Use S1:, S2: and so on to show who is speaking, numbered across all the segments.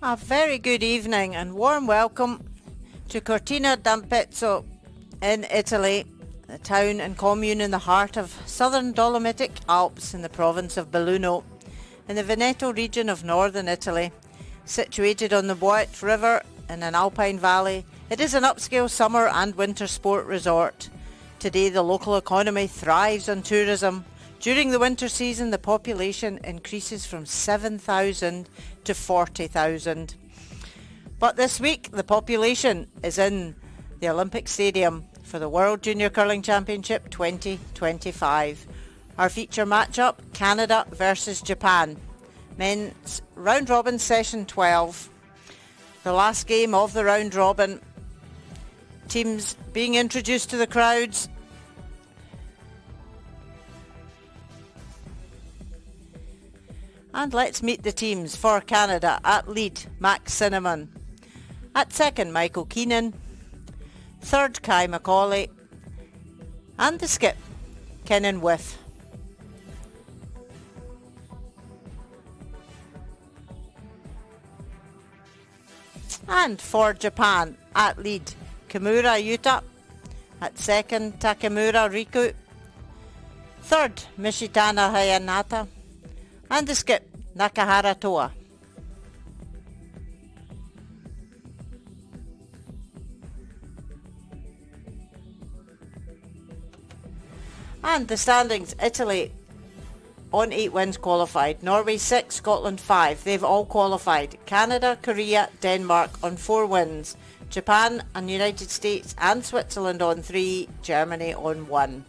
S1: A very good evening and warm welcome to Cortina d'Ampezzo in Italy, a town and commune in the heart of southern Dolomitic Alps in the province of Belluno, in the Veneto region of northern Italy. Situated on the Boite River in an alpine valley, it is an upscale summer and winter sport resort. Today the local economy thrives on tourism. During the winter season, the population increases from 7,000 to 40,000. But this week, the population is in the Olympic Stadium for the World Junior Curling Championship 2025. Our feature matchup, Canada versus Japan. Men's round robin session 12. The last game of the round robin. Teams being introduced to the crowds. And let's meet the teams for Canada. At lead, Max Cinnamon. At second, Michael Kenan. Third, Kai Macaulay. And the skip, Kenan Whiff. And for Japan, at lead, KIMURA Yuta. At second, TAKEMURA Riku. Third, MICHITANI Hinata. And the skip, NAKAHARA Toa. And the standings, Italy on 8 wins qualified, Norway 6, Scotland 5, they've all qualified. Canada, Korea, Denmark on 4 wins, Japan and United States and Switzerland on 3, Germany on 1.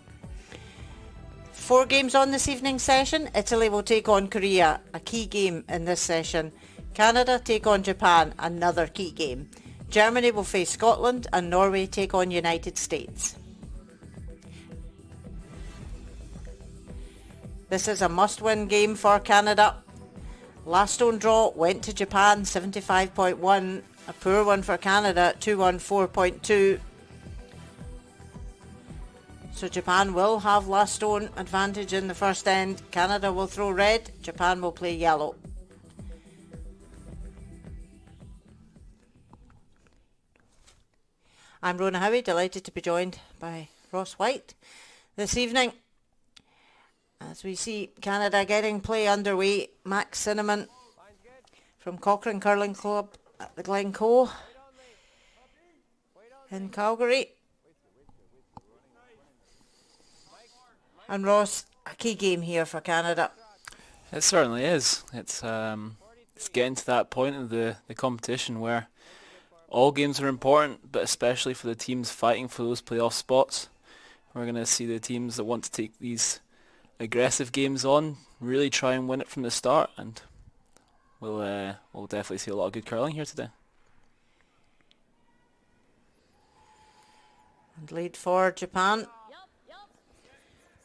S1: 4 games on this evening's session. Italy will take on Korea, a key game in this session. Canada take on Japan, another key game. Germany will face Scotland and Norway take on United States. This is a must-win game for Canada. Last stone draw went to Japan, 75.1. A poor one for Canada, 214.2. So Japan will have last stone advantage in the first end. Canada will throw red, Japan will play yellow. I'm Rona Howie, delighted to be joined by Ross White this evening. As we see Canada getting play underway, Max Cinnamon from Cochrane Curling Club at the Glencoe in Calgary. And Ross, a key game here for Canada.
S2: It certainly is. It's getting to that point of the competition where all games are important, but especially for the teams fighting for those playoff spots. We're going to see the teams that want to take these aggressive games on really try and win it from the start, and we'll definitely see a lot of good curling here today.
S1: And lead for Japan.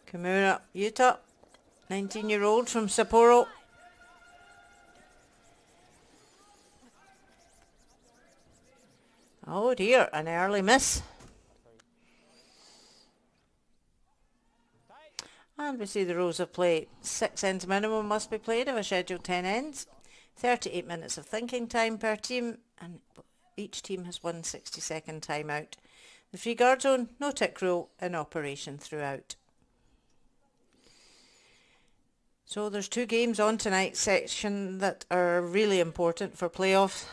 S1: KIMURA Yuta, 19-year-old from Sapporo. Oh dear, an early miss. And we see the rules of play. 6 ends minimum must be played of a scheduled 10 ends. 38 minutes of thinking time per team, and each team has 1 60-second timeout. The free guard zone, no tick rule in operation throughout. So there's 2 games on tonight's section that are really important for playoff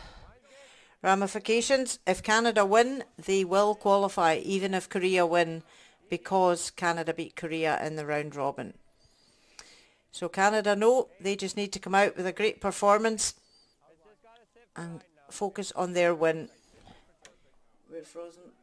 S1: ramifications. If Canada win, they will qualify, even if Korea win, because Canada beat Korea in the round robin. So Canada know they just need to come out with a great performance and focus on their win. We're frozen.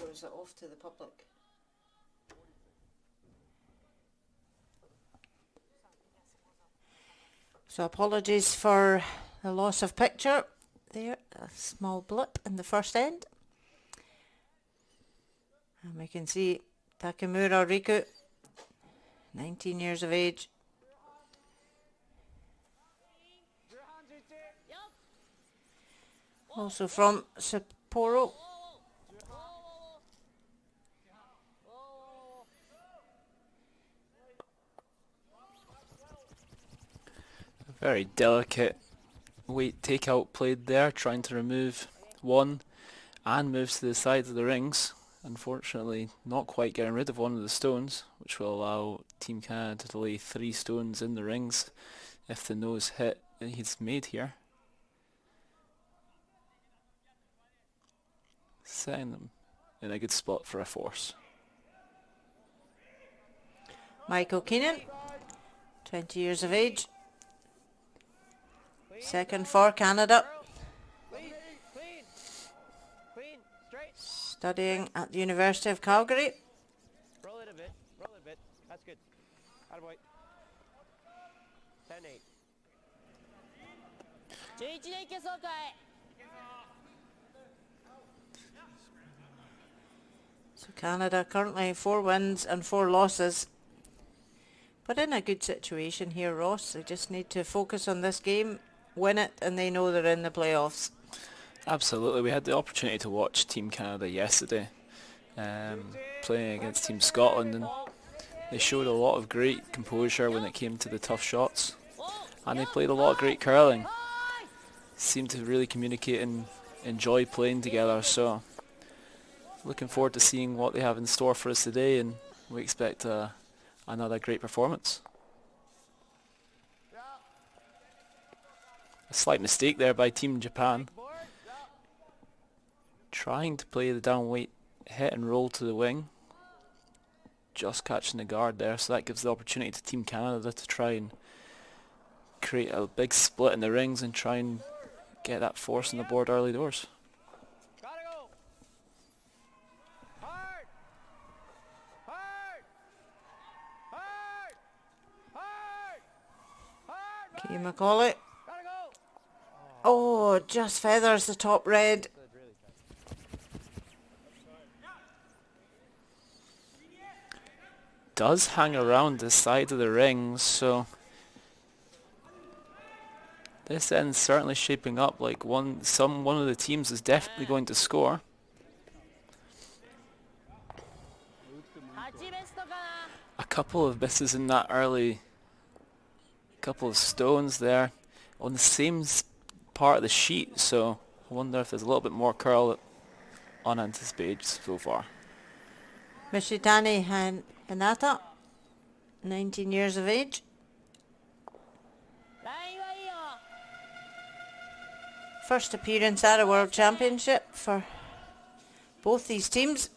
S1: Or is it off to the public? So apologies for the loss of picture there, a small blip in the first end. And we can see Takemura Riku, 19 years of age. Also from Sapporo.
S2: Very delicate weight takeout played there, trying to remove one and moves to the sides of the rings. Unfortunately, not quite getting rid of one of the stones, which will allow Team Canada to lay 3 stones in the rings if the nose hit he's made here. Setting them in a good spot for a force.
S1: Michael Kenan, 20 years of age. Second for Canada. Studying at the University of Calgary.
S3: Roll it a bit, That's good. Attaboy. 10-8.
S4: 11でいけそうかい。
S1: So Canada currently 4 wins and 4 losses. But in a good situation here, Ross. They just need to focus on this game, win it, and they know they're in the playoffs.
S2: Absolutely. We had the opportunity to watch Team Canada yesterday playing against Team Scotland, and they showed a lot of great composure when it came to the tough shots, and they played a lot of great curling. Seemed to really communicate and enjoy playing together, so looking forward to seeing what they have in store for us today, and we expect another great performance. A slight mistake there by Team Japan, trying to play the down weight hit and roll to the wing, just catching the guard there, so that gives the opportunity to Team Canada to try and create a big split in the rings and try and get that force on the board early doors.
S3: Gotta go. Hard.
S1: Key McCauley.
S3: Gotta go.
S1: Oh, just feathers the top red.
S2: Does hang around the side of the rings, so this end's certainly shaping up like one of the teams is definitely going to score.
S4: 8ベストかな。
S2: A couple of misses in that early, couple of stones there on the same part of the sheet, so I wonder if there's a little bit more curl unanticipated so far.
S1: Michitani Hinata, 19 years of age.
S4: ラインはいいよ。
S1: First appearance at a World Championship for both these teams.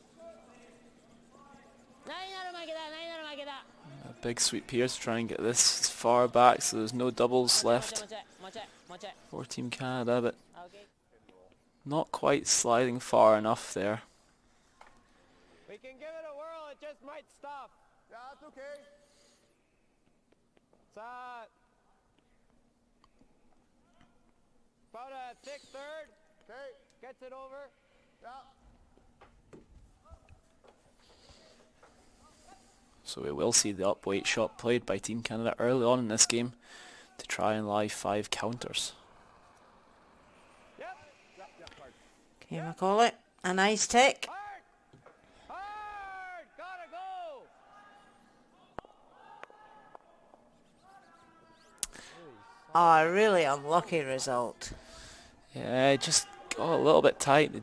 S4: ラインなる負けだ、ラインなる負けだ。
S2: A big sweep here to try and get this as far back so there's no doubles left
S4: もちょい、もちょい。
S2: for Team Canada, but
S4: あ、オッケー。
S2: not quite sliding far enough there.
S3: We can give it a whirl. It just might stop. Yeah, that's okay. It's about a thick third. Okay. Gets it over. Yeah.
S2: So we will see the upweight shot played by Team Canada early on in this game to try and lie 5 counters.
S3: Yep. Yep, hard.
S1: Key McCauley, a nice take.
S3: Hard! Gotta go!
S1: Oh, a really unlucky result.
S2: Yeah, it just got a little bit tight. The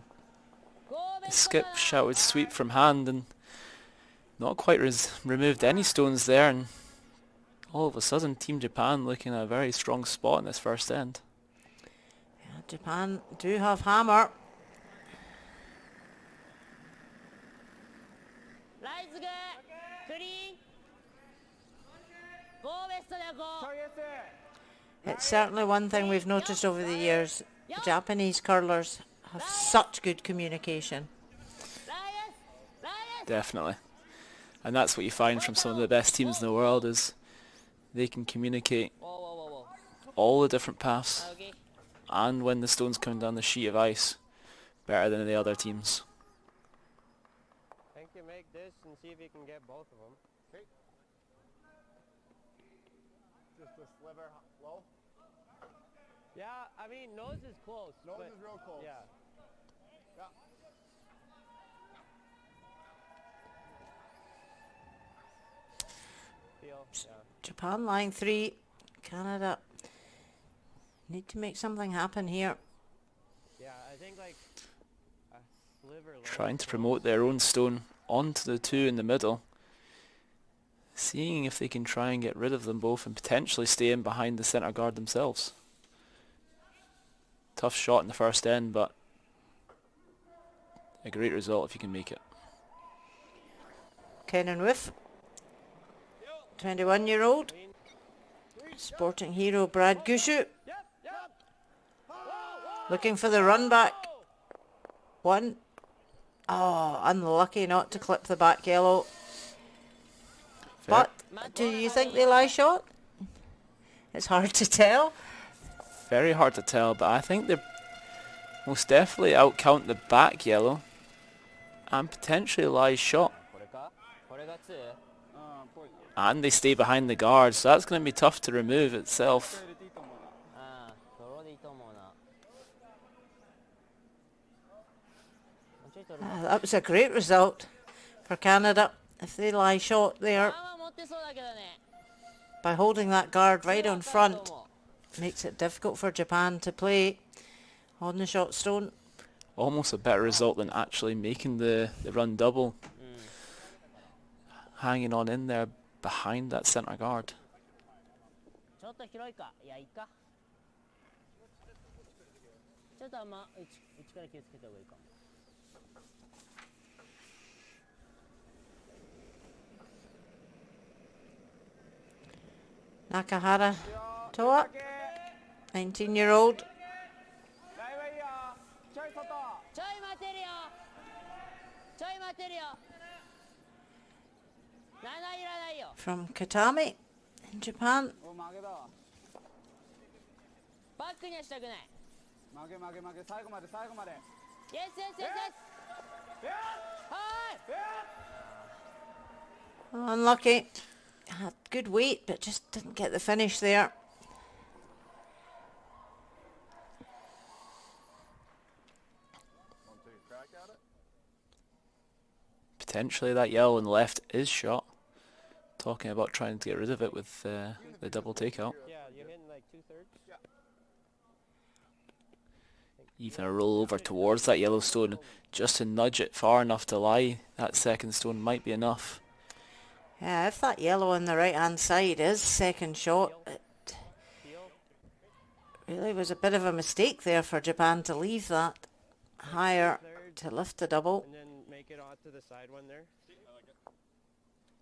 S4: 5ベスト
S2: skip
S4: かな。
S2: shouted sweep from hand and not quite removed any stones there, and all of a sudden Team Japan looking at a very strong spot in this first end.
S1: Yeah, Japan do have hammer.
S4: ライズグ、クリーン。
S1: It's certainly one thing we've noticed over the years. Japanese curlers have such good communication.
S2: Definitely. And that's what you find from some of the best teams in the world, is they can communicate all the different paths and when the stone's coming down the sheet of ice better than the other teams.
S3: I think you make this and see if you can get both of them.
S5: Okay. Just a sliver low.
S3: Yeah, I mean, nose is close.
S5: Nose
S3: but
S5: is real close.
S3: Yeah.
S5: Yeah.
S3: Feel, yeah.
S1: Japan line 3. Canada need to make something happen here.
S3: Yeah, I think like a sliver low.
S2: Trying to promote their own stone onto the two in the middle. Seeing if they can try and get rid of them both and potentially stay in behind the centre guard themselves. Tough shot in the first end, but a great result if you can make it.
S1: Kenan with 21-year-old sporting hero Brad Gushu looking for the run back. One. Oh, unlucky not to clip the back yellow. But do you think they lie short? It's hard to tell.
S2: Very hard to tell, but I think they most definitely outcount the back yellow and potentially lie shot. And they stay behind the guard, so that's going to be tough to remove itself.
S1: That was a great result for Canada. If they lie short there, by holding that guard right on front, makes it difficult for Japan to play on the shot stone.
S2: Almost a better result than actually making the run double. Hanging on in there behind that centre guard.
S1: Nakahara Toa, 19-year-old. From Katami in Japan. Unlucky. Had good weight, but just didn't get the finish there.
S2: Potentially that yellow on the left is shot. Talking about trying to get rid of it with the double takeout.
S3: Yeah, you're hitting like 2/3.
S5: Yeah.
S2: Even a roll over towards that yellow stone just to nudge it far enough to lie. That second stone might be enough.
S1: Yeah, if that yellow on the right hand side is second shot, it really was a bit of a mistake there for Japan to leave that higher to lift the double.
S3: And then make it onto the side one there.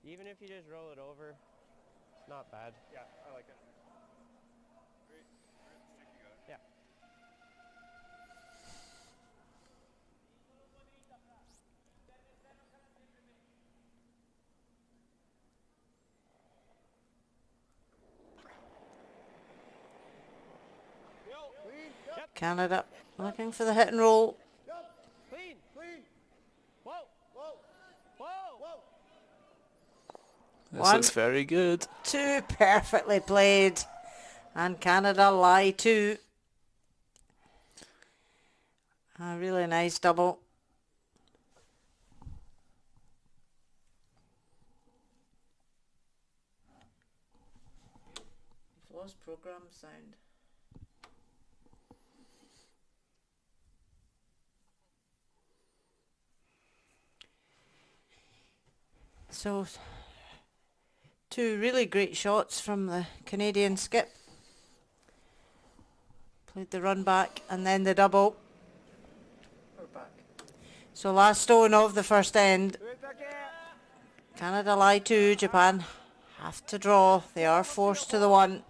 S3: Even if you just roll it over, it's not bad.
S5: Yeah, I like it.
S3: Yeah.
S1: Canada looking for the hit and roll.
S3: Clean. Whoa. Whoa.
S2: This
S1: One.
S2: looks very good.
S1: Two perfectly played. And Canada lie two. A really nice double. We've lost program sound. So, two really great shots from the Canadian skip. Played the run back and then the double. We're back. So last stone of the first end. Canada lie 2, Japan have to draw. They are forced to the one.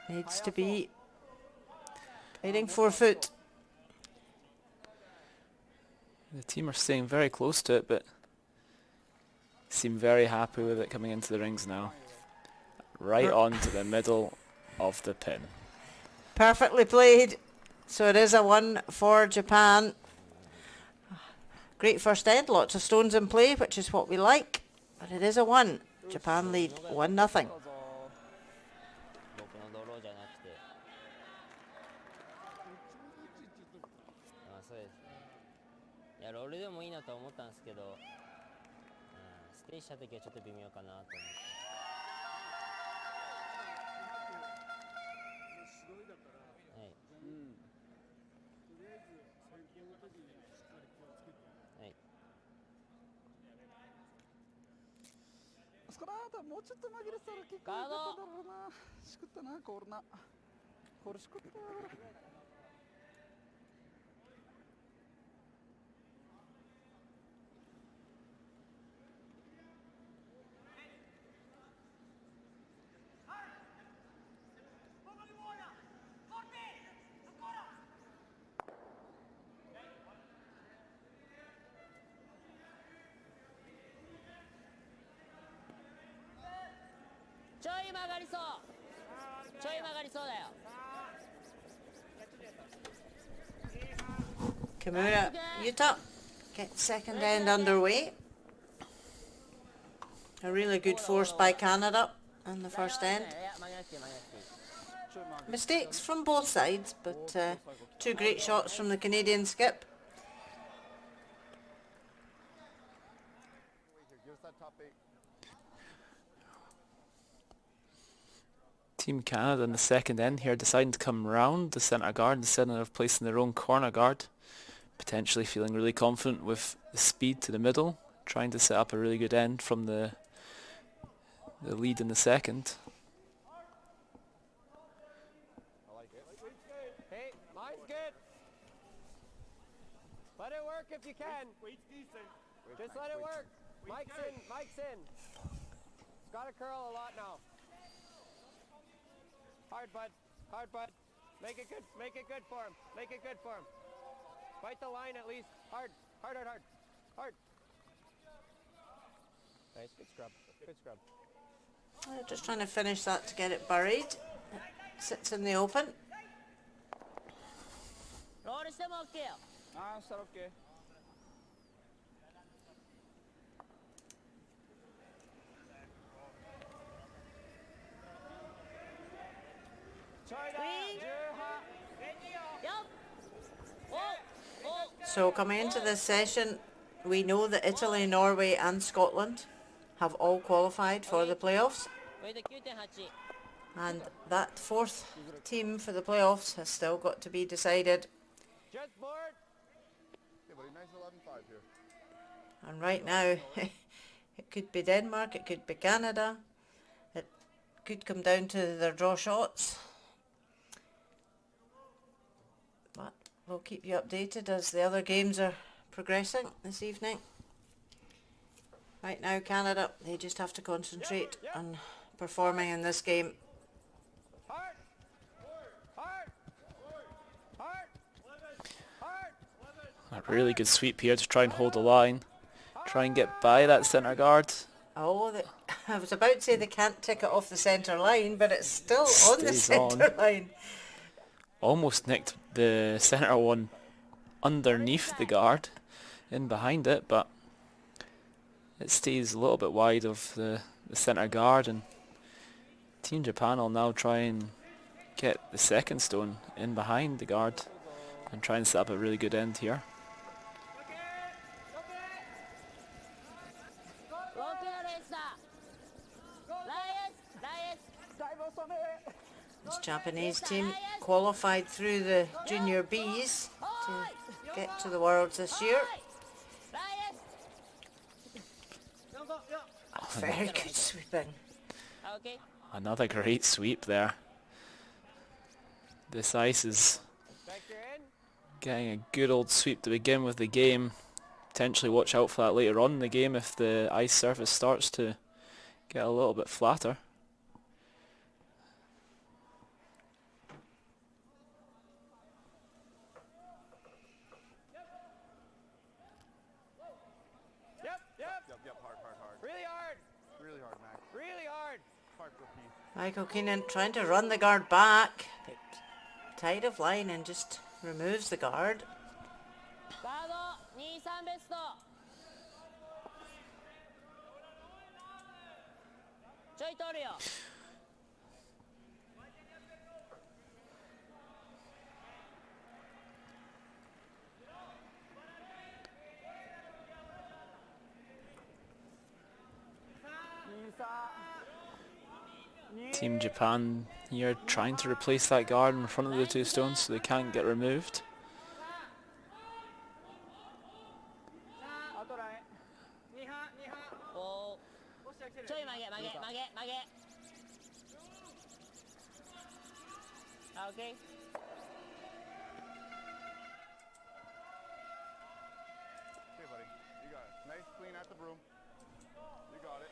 S1: Needs to be hitting 4 foot.
S2: The team are staying very close to it, but seem very happy with it coming into the rings now. Right onto the middle of the pin.
S1: Perfectly played. So it is a 1 for Japan. Great first end, lots of stones in play, which is what we like. But it is a 1. Japan lead 1-0.
S4: 僕のドローじゃなくて、あ、そうですね。いやロールでもいいなと思ったんですけど、ステイした時はちょっと微妙かなと思って。はい。はい。
S6: あそこだー、もうちょっと紛れてたら結構良かっただろうな。しくったな、コールな。コールしくったな。
S4: ちょい曲がりそう。ちょい曲がりそうだよ。
S1: Kimura, Yuta gets second end underway. A really good force by Canada in the first end. Mistakes from both sides, but 2 great shots from the Canadian skip.
S5: Give us that top 8.
S2: Team Canada in the second end here deciding to come round the centre guard instead of placing their own corner guard. Potentially feeling really confident with the speed to the middle, trying to set up a really good end from the lead in the second.
S5: I like it.
S3: Hey, mine's good. Let it work if you can.
S5: Weight's decent.
S3: Just let it work. Mike's in. Mike's in. It's got to curl a lot now. Hard, bud. Hard, bud. Make it good. Make it good for him. Make it good for him. Bite the line at least. Hard. Hard, hard, hard. Hard. Nice. Good scrub. Good scrub.
S1: Just trying to finish that to get it buried. It sits in the open.
S4: ロールしても OK よ。
S6: ああ、したら OK。
S3: ちょいだ。18。
S4: よっ。お。
S1: So coming into this session, we know that Italy, Norway and Scotland have all qualified for the playoffs.
S4: ウェイト 9.8。
S1: And that 4th team for the playoffs has still got to be decided.
S3: Just board.
S5: Yeah, buddy, nice 11-5 here.
S1: And right now, it could be Denmark, it could be Canada. It could come down to their draw shots. But we'll keep you updated as the other games are progressing this evening. Right now, Canada, they just have to concentrate on performing in this game.
S3: Hard. Hard. Hard. Hard.
S2: A really good sweep here to try and hold the line. Try and get by that centre guard.
S1: Oh, I was about to say they can't tick it off the centre line, but it's still on the
S2: Stays
S1: centre line.
S2: Almost nicked the centre one underneath the guard, in behind it, but it stays a little bit wide of the centre guard, and Team Japan will now try and get the second stone in behind the guard and try and set up a really good end here.
S1: This Japanese team qualified through the Junior Bs to get to the Worlds this year. Oh, very good sweeping.
S4: Okay.
S2: Another great sweep there. This ice is
S3: Vector in.
S2: getting a good old sweep to begin with the game. potentially watch out for that later on in the game if the ice surface starts to get a little bit flatter.
S3: Really hard.
S5: Really hard, Max.
S3: Really hard.
S5: Hard for Keith.
S1: Michael Keenan trying to run the guard back, but tight of line and just removes the guard.
S4: ガード23ベストちょい取るよ
S2: Team Japan here trying to replace that guard in front of the two stones so they can't get removed.
S6: あとライン
S4: おーちょい曲げ曲げ曲げ曲げあ、オッケー
S5: Okay, buddy. You got it. Nice, clean at the broom. You got it.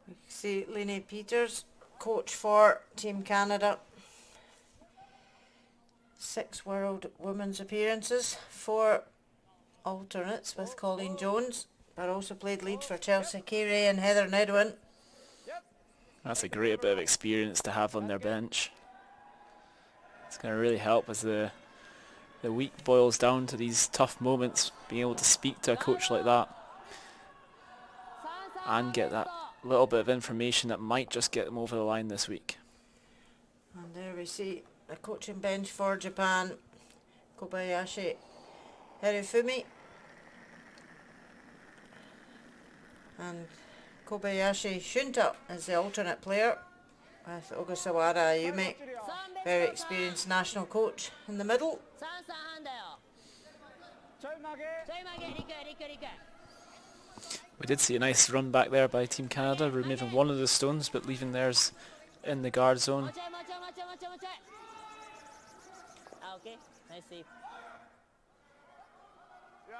S1: You can see Laine Peters, coach for Team Canada. 6 World Women's appearances, 4 alternates with Colleen Jones, but also played lead for Chelsea Carey and Heather Nedwin.
S2: That's a great bit of experience to have on their bench. It's going to really help as the week boils down to these tough moments, being able to speak to a coach like that and get that little bit of information that might just get them over the line this week.
S1: And there we see the coaching bench for Japan. Kobayashi, Hirofumi, and Kobayashi Shunta is the alternate player, with OGASAWARA Ayumi, very experienced national coach, in the middle.
S4: 3-3半だよ
S6: ちょい曲げ
S4: ちょい曲げリクリクリク
S2: We did see a nice run back there by Team Canada, removing one of the stones but leaving theirs in the guard
S4: も
S2: zone.
S4: うちょいもうちょいもうちょいもうちょいもうちょいあ、オッケーナイスセーフ
S5: Yeah.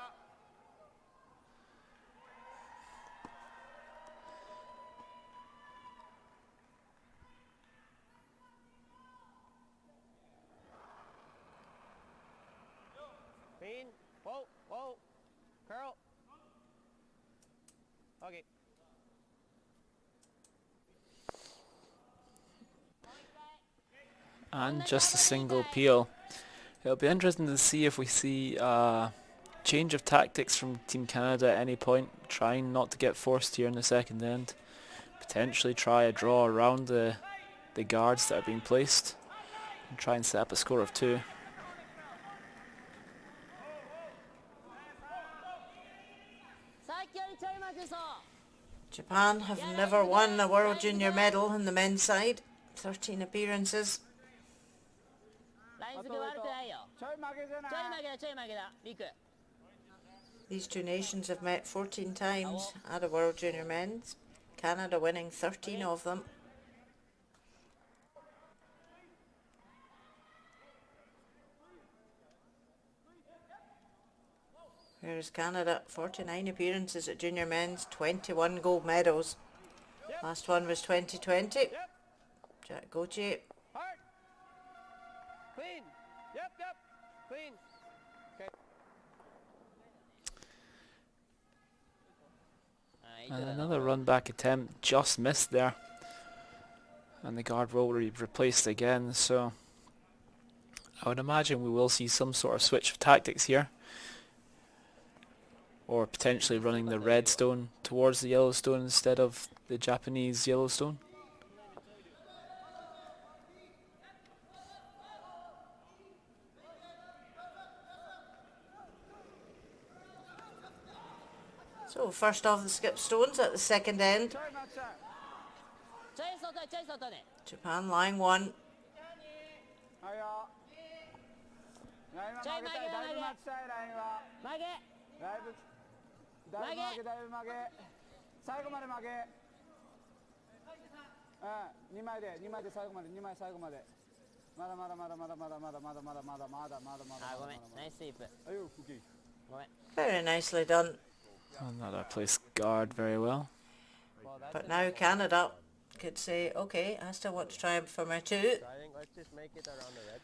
S3: Clean. Whoa, whoa. Curl. Okay.
S2: And just a single peel. It'll be interesting to see if we see a change of tactics from Team Canada at any point, trying not to get forced here in the second end. Potentially try a draw around the guards that are being placed and try and set up a score of 2.
S1: Japan have never won a World Junior medal in the men's side, 13 appearances.
S4: ライン付け悪くないよ
S6: ちょい曲げじゃない
S4: ちょい曲げだちょい曲げだリク
S1: These two nations have met 14 times at a World Junior men's, Canada winning 13 of them. Whereas Canada, 49 appearances at junior men's, 21 gold medals. Last one was 2020. Jack Gauthier.
S3: Hard. Clean. Yep, yep. Clean. Okay.
S2: And another run back attempt just missed there. And the guard will be replaced again, so I would imagine we will see some sort of switch of tactics here. Or potentially running the red stone towards the yellow stone instead of the Japanese yellow stone.
S1: So first off the skip stones at the second end.
S6: ちょい待ちたい
S4: ちょい外ちょい外ね
S1: Japan line 1.
S6: はいよラインは曲げたいだいぶ待ちたいラインは
S4: 曲げ
S6: だいぶ曲げだいぶ曲げ最後まで曲げうん2枚で最後まで2枚最後までまだまだまだまだまだまだまだまだまだまだまだまだ
S4: あごめんナイスセーフ
S6: はいよオッケー
S4: ご
S1: Very nicely done.
S2: Another plays guard very well.
S3: Well, that's
S1: But
S3: a
S1: now
S3: nice one.
S1: Canada could say, okay, I still want to try for my 2.
S3: So I think let's just make it around the red.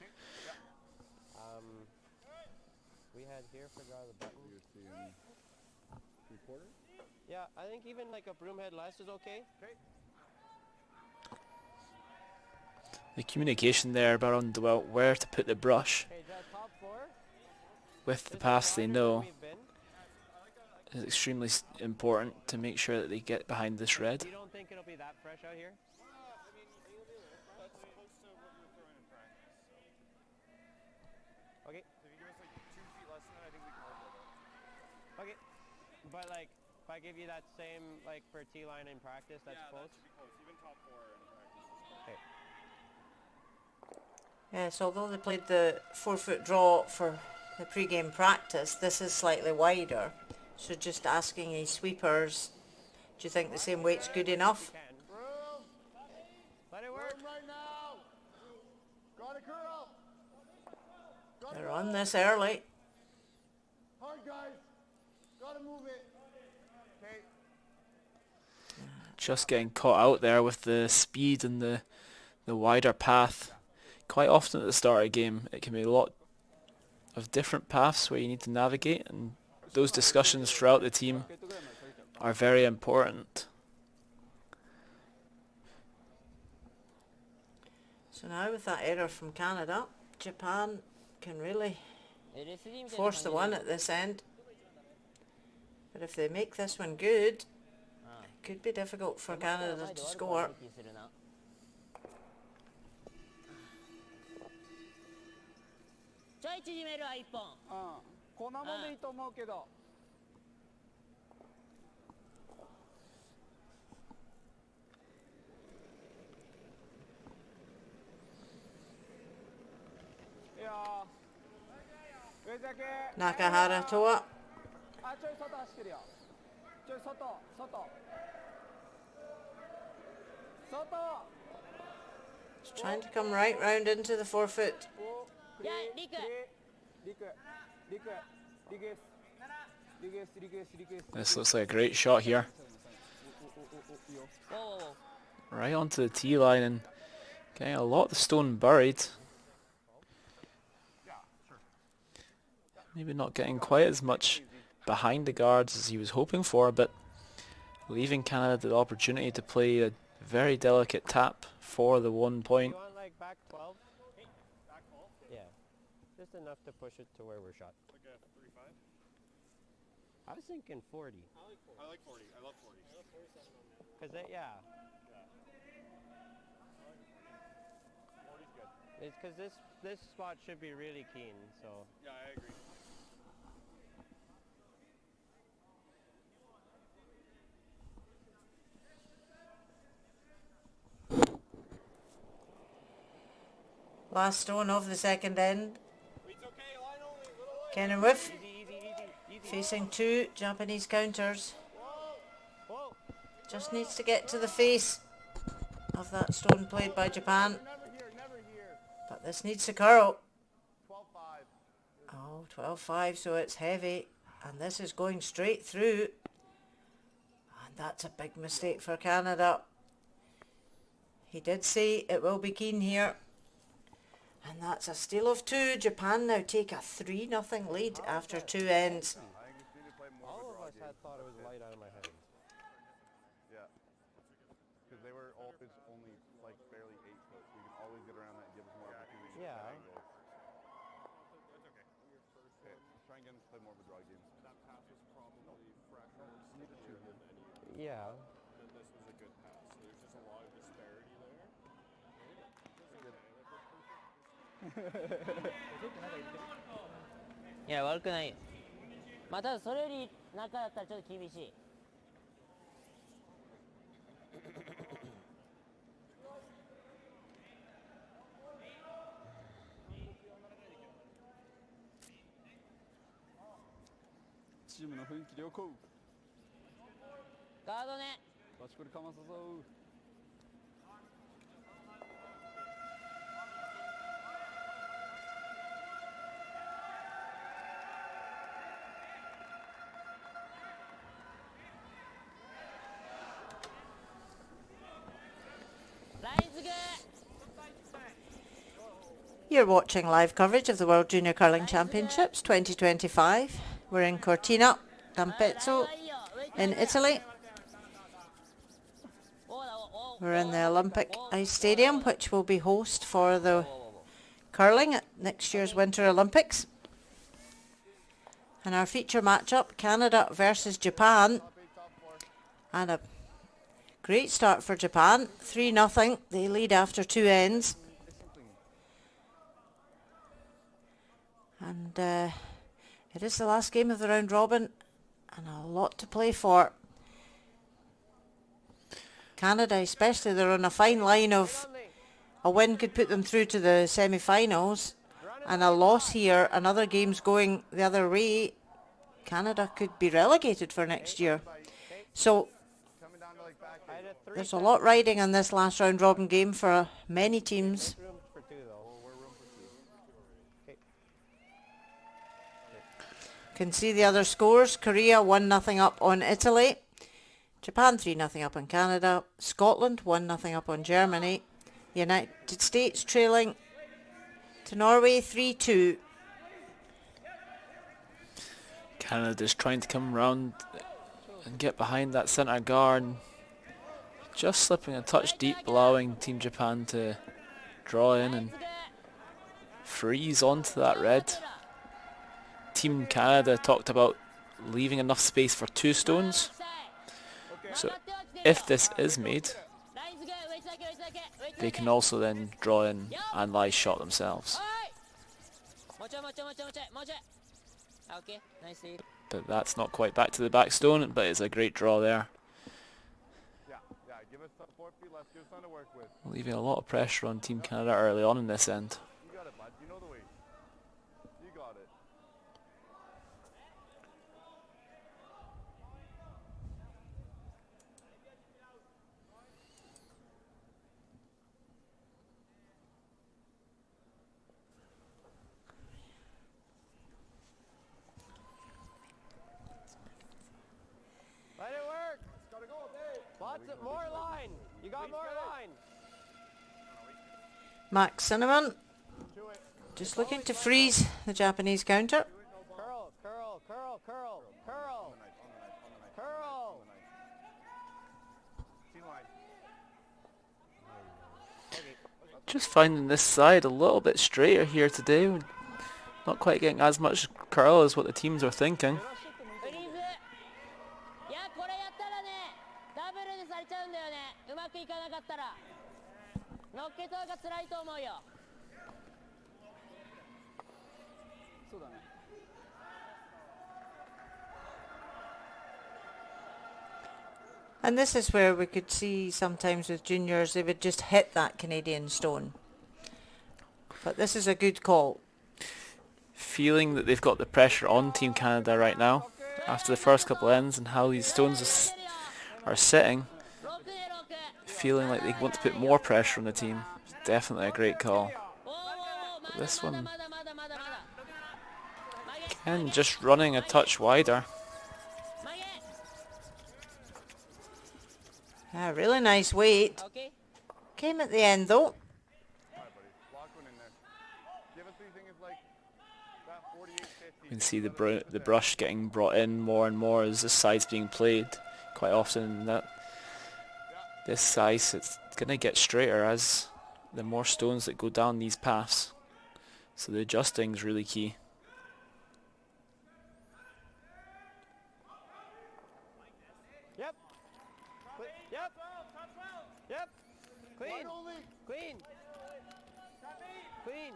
S3: We had here figure out the button.
S5: You're seeing 3/4?
S3: Yeah, I think even like a broomhead less is okay.
S2: The communication there around about where to put the brush
S3: Okay, that top 4.
S2: with the
S3: This is
S2: pass they
S3: wider than
S2: know
S3: we've been.
S2: is extremely important to make sure that they get behind this red.
S3: You don't think it'll be that fresh out here? Okay. Okay. But like, if I give you that same like for T-line in practice, that's close.
S5: Even top 4 in practice.
S3: Okay.
S1: Yes, although they played the 4-foot draw for the pre-game practice, this is slightly wider. So just asking his sweepers, do you think the same weight's good enough?
S3: Can. Let it work.
S5: Right now! Got it, Kuro!
S1: They're on this early.
S5: Hard, guys! Gotta move it! Okay.
S2: Just getting caught out there with the speed and the wider path. Quite often at the start of a game it can be a lot of different paths where you need to navigate, and those discussions throughout the team are very important.
S1: So now with that error from Canada, Japan can really force the one at this end. But if they make this one good, it could be difficult for Canada to score.
S4: ちょい縮めるわ1本。
S6: こんなもんでいいと思うけど。いやー、上だけ。
S1: Nakahara Toa.
S6: あ、ちょい外走ってるよ。ちょい外、外。外。
S1: He's trying to come right round into the 4-foot.
S6: リクリクリクリクエスリクエスリクエスリクエス
S2: This looks like a great shot here.
S4: おおお
S2: Right onto the tee line and getting a lot of the stone buried. Maybe not getting quite as much behind the guards as he was hoping for, but leaving Canada the opportunity to play a very delicate tap for the 1 point.
S3: You want like back 12? Back 12? Yeah. Just enough to push it to where we're shot.
S5: Like a 35?
S3: I was thinking 40.
S5: I like 40. I love 40.
S3: Cause they, yeah.
S5: 40's good.
S3: It's cause this spot should be really keen, so.
S5: Yeah, I agree.
S1: Last stone of the second end.
S5: It's okay, line only, little line.
S1: Kenan whiff.
S3: Easy.
S1: Facing 2 Japanese counters.
S3: Whoa.
S1: Just needs to get to the face of that stone played by Japan.
S5: Never here.
S1: But this needs to curl.
S5: 12-5.
S1: Oh, 12-5, so it's heavy. And this is going straight through. And that's a big mistake for Canada. He did say it will be keen here. And that's a steal of 2. Japan now take a 3-0 lead after 2 ends.
S5: I think we need to play more
S3: All
S5: of a
S3: of
S5: draw
S3: us
S5: game.
S3: had thought it was light out of my head.
S5: Yeah. Because they were all, it's only like barely 8 foot. So you can always get around that and give us more opportunity.
S3: Yeah.
S5: to angle. That's okay. Okay, let's try and get them to play more of a draw game. That pass was probably fresher or stickier than any.
S3: Yeah.
S5: Then this was a good pass. So there's just a lot of disparity there.
S4: いや悪くないよ。まあただそれより中だったらちょっと厳しい。
S6: チームの雰囲気良好。
S4: ガードね。
S6: バチコリかますぞ。
S1: You're watching live coverage of the World Junior Curling Championships 2025. We're in Cortina d'Ampezzo in Italy. We're in the Olympic Ice Stadium, which will be host for the curling at next year's Winter Olympics. And our feature matchup, Canada versus Japan. And a great start for Japan, 3-0. They lead after 2 ends. And it is the last game of the round robin and a lot to play for. Canada especially, they're on a fine line of a win could put them through to the semi-finals, and a loss here, another game's going the other way, Canada could be relegated for next year. So there's a lot riding on this last round robin game for many teams. Can see the other scores. Korea 1-0 up on Italy. Japan 3-0 up on Canada. Scotland 1-0 up on Germany. United States trailing to Norway 3-2.
S2: Canada's trying to come round and get behind that centre guard. Just slipping a touch deep, allowing Team Japan to draw in and freeze onto that red. Team Canada talked about leaving enough space for 2 stones. So if this is made, they can also then draw in and lie shot themselves. But that's not quite back to the back stone, but it's a great draw there. Leaving a lot of pressure on Team Canada early on in this end.
S3: Let it work. Lots of more line. You got more line.
S1: Max Cinnamon just looking to freeze the Japanese counter.
S3: Curl, curl, curl, curl, curl, curl.
S2: Just finding this side a little bit straighter here today. We're not quite getting as much curl as what the teams are thinking.
S1: And this is where we could see sometimes with juniors they would just hit that Canadian stone. But this is a good call.
S2: Feeling that they've got the pressure on Team Canada right now after the first couple ends and how these stones are sitting. Feeling like they want to put more pressure on the team. Definitely a great call. But this one, Ken just running a touch wider.
S1: A really nice weight. Came at the end though.
S2: You can see the brush getting brought in more and more as this side's being played quite often. This ice, it's going to get straighter as the more stones that go down these paths. So the adjusting is really key.
S3: Yep. Yep. Yep. Clean. Clean. Clean.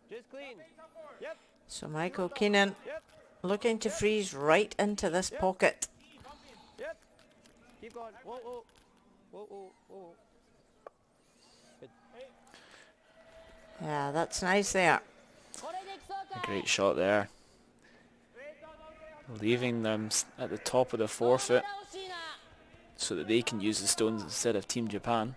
S3: Just clean. Yep.
S1: So Michael Keenan looking to freeze right into this pocket.
S3: Yep. Keep going. Whoa, whoa. Whoa, whoa, whoa. Good.
S1: Yeah, that's nice there.
S2: A great shot there. Leaving them at the top of the forefoot so that they can use the stones instead of Team Japan.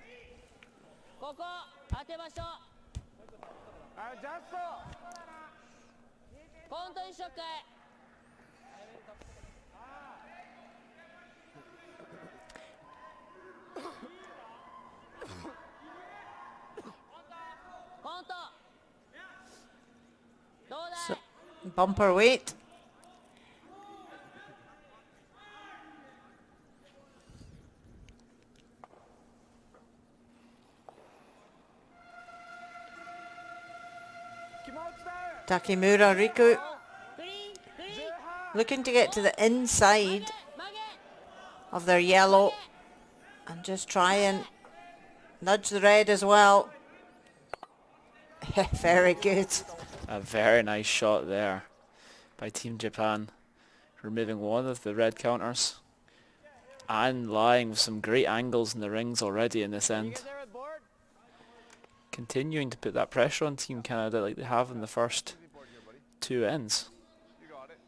S1: bumper weight. Takemura, Riku looking to get to the inside of their yellow and just try and nudge the red as well. Very good.
S2: A very nice shot there by Team Japan, removing one of the red counters and lying with some great angles in the rings already in this end. Continuing to put that pressure on Team Canada like they have in the first two ends.
S5: You got it.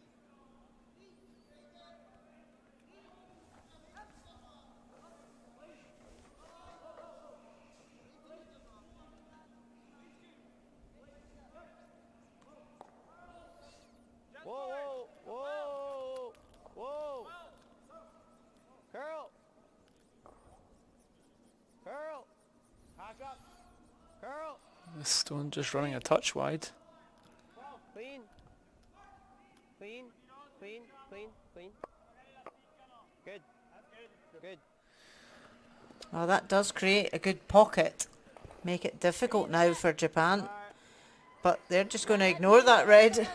S3: Whoa, whoa, whoa, whoa. Curl. Curl. Pass up. Curl.
S2: This stone just running a touch wide.
S3: Clean. Clean. Clean. Clean. Clean. Good. Good.
S1: Well, that does create a good pocket. Make it difficult now for Japan. But they're just going to ignore that red.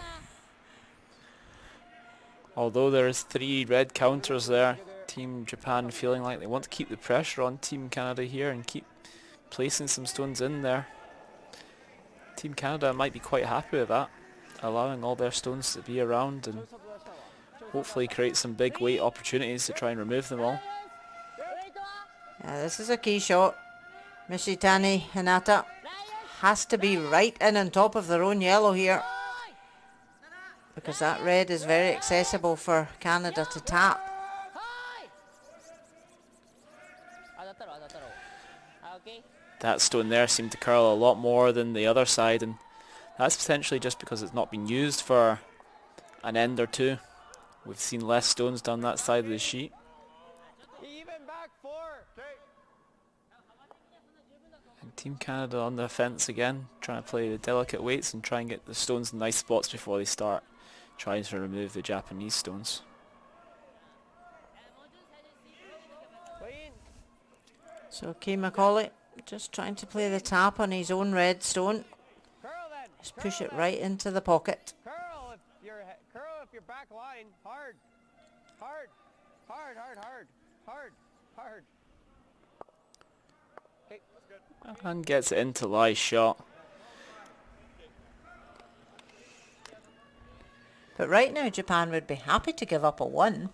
S2: Although there's 3 red counters there, Team Japan feeling like they want to keep the pressure on Team Canada here and keep placing some stones in there. Team Canada might be quite happy with that, allowing all their stones to be around and hopefully create some big weight opportunities to try and remove them all.
S1: Yeah, this is a key shot. MICHITANI, Hinata has to be right in on top of their own yellow here, because that red is very accessible for Canada to tap.
S2: That stone there seemed to curl a lot more than the other side, and that's potentially just because it's not been used for an end or two. We've seen less stones down that side of the sheet.
S3: Even back 4.
S2: And Team Canada on the offense again, trying to play the delicate weights and try and get the stones in nice spots before they start trying to remove the Japanese stones.
S3: Clean.
S1: So Macaulay just trying to play the tap on his own red stone.
S3: Curl then.
S1: Just push it right into the pocket.
S3: Curl if you're back line. Hard. Hard. Hard, hard, hard. Hard. Hard. Okay.
S2: And gets it into Lai's shot.
S1: But right now Japan would be happy to give up a 1.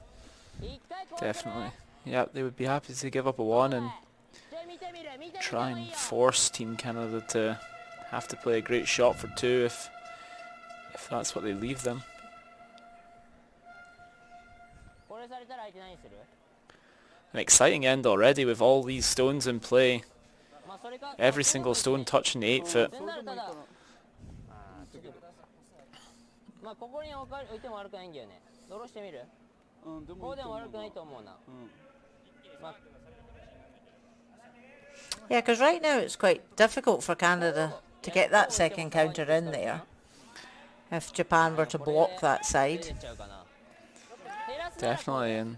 S2: Definitely. Yeah, they would be happy to give up a 1 and try and force Team Canada to have to play a great shot for 2 if that's what they leave them. An exciting end already with all these stones in play. Every single stone touching the 8 foot.
S1: Yeah, because right now it's quite difficult for Canada to get that second counter in there if Japan were to block that side.
S2: Definitely, and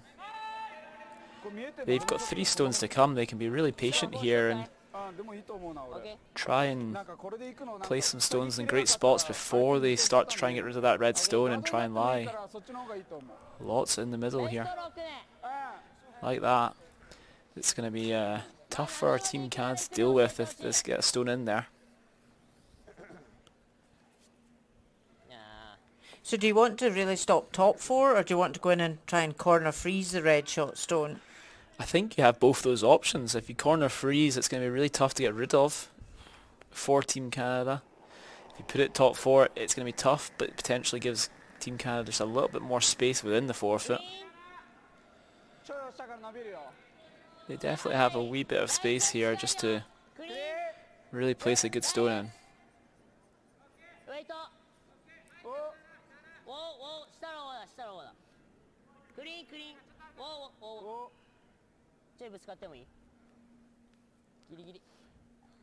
S2: they've got 3 stones to come. They can be really patient here and try and place some stones in great spots before they start to try and get rid of that red stone and try and lie. Lots in the middle here. Like that. It's going to be tough for our Team Canada to deal with if this gets a stone in there.
S1: So do you want to really stop top 4, or do you want to go in and try and corner freeze the red shot stone?
S2: I think you have both those options. If you corner freeze, it's going to be really tough to get rid of for Team Canada. If you put it top 4, it's going to be tough, but it potentially gives Team Canada just a little bit more space within the 4 foot. They definitely have a wee bit of space here just to really place a good stone in.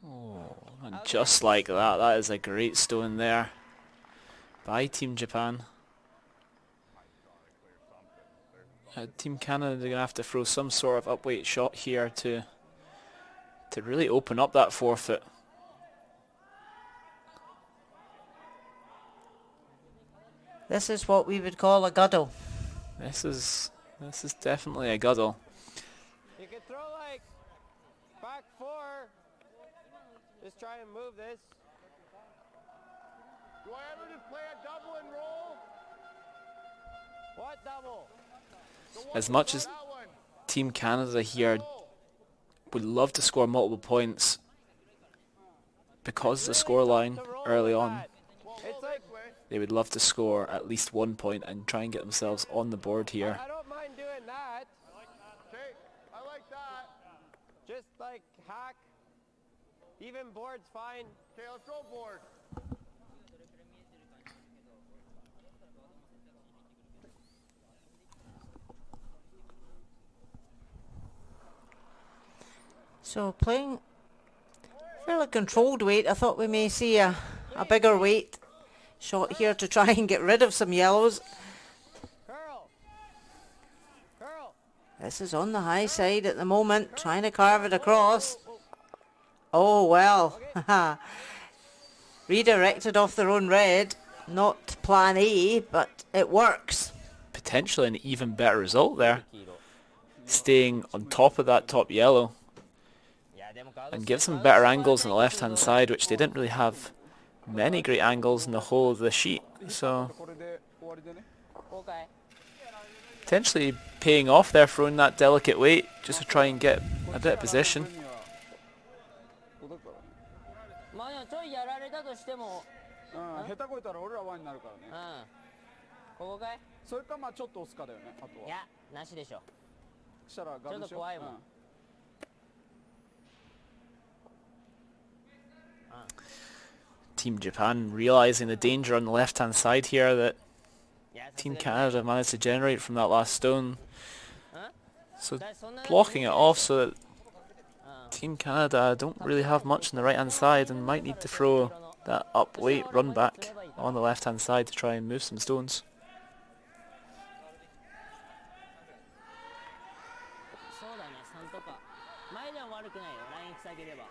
S2: Oh, and just like that, that is a great stone there. by Team Japan. Team Canada, they're going to have to throw some sort of upweight shot here to really open up that forfeit.
S1: This is what we would call a guddle.
S2: This is definitely a guddle.
S3: You can throw like back 4. Just try and move this.
S5: Do I ever just play a double and roll?
S3: What double?
S2: As much as Team Canada here would love to score multiple points, because of the scoreline early on,
S3: It's like
S2: they would love to score at least 1 point and try and get themselves on the board here.
S3: I don't mind doing that.
S5: Okay, I like that.
S3: Just like hack. Even board's fine.
S5: Okay, let's go board.
S1: So playing fairly controlled weight. I thought we may see a bigger weight shot here to try and get rid of some yellows.
S3: Curl. Curl.
S1: This is on the high side at the moment, trying to carve it across. Oh well, redirected off their own red. Not plan A, but it works.
S2: Potentially an even better result there. Staying on top of that top yellow. And give some better angles on the left hand side, which they didn't really have many great angles in the whole of the sheet. So potentially paying off there, throwing that delicate weight just to try and get a bit of position.
S4: まあでもちょいやられたとしても、
S6: 下手こいたら俺らワンになるからね。
S4: ここかい？
S6: それかまあちょっと押すかだよね、あとは。
S4: いや、なしでしょ。
S6: したらガブでしょ。
S4: ちょっと怖いもん。
S2: Team Japan realizing the danger on the left hand side here that Team Canada managed to generate from that last stone. So blocking it off so that Team Canada don't really have much on the right hand side and might need to throw that up weight run back on the left hand side to try and move some stones.
S4: そうだね、3とか。前では悪くないよ、ライン塞げれば。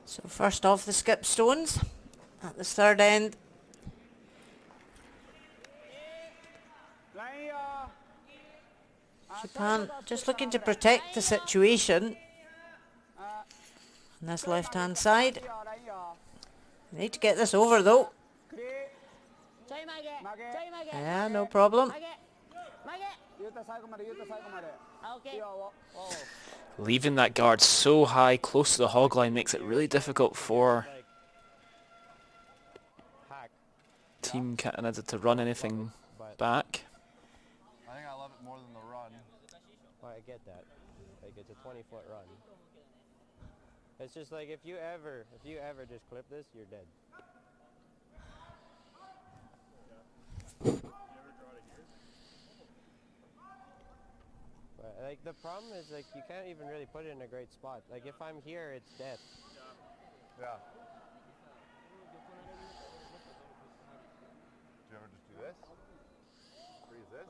S1: So first off the skip stones at this third end. Japan just looking to protect the situation on this left hand side. They need to get this over though. Yeah, no problem.
S2: Leaving that guard so high close to the hog line makes it really difficult for Team Canada to run anything back.
S5: I think I love it more than the run.
S3: Oh, I get that. Like it's a 20-foot run. It's just like if you ever just clip this, you're dead. But like the problem is like you can't even really put it in a great spot. Like if I'm here, it's death.
S5: Yeah. Do you ever just do this? Freeze this?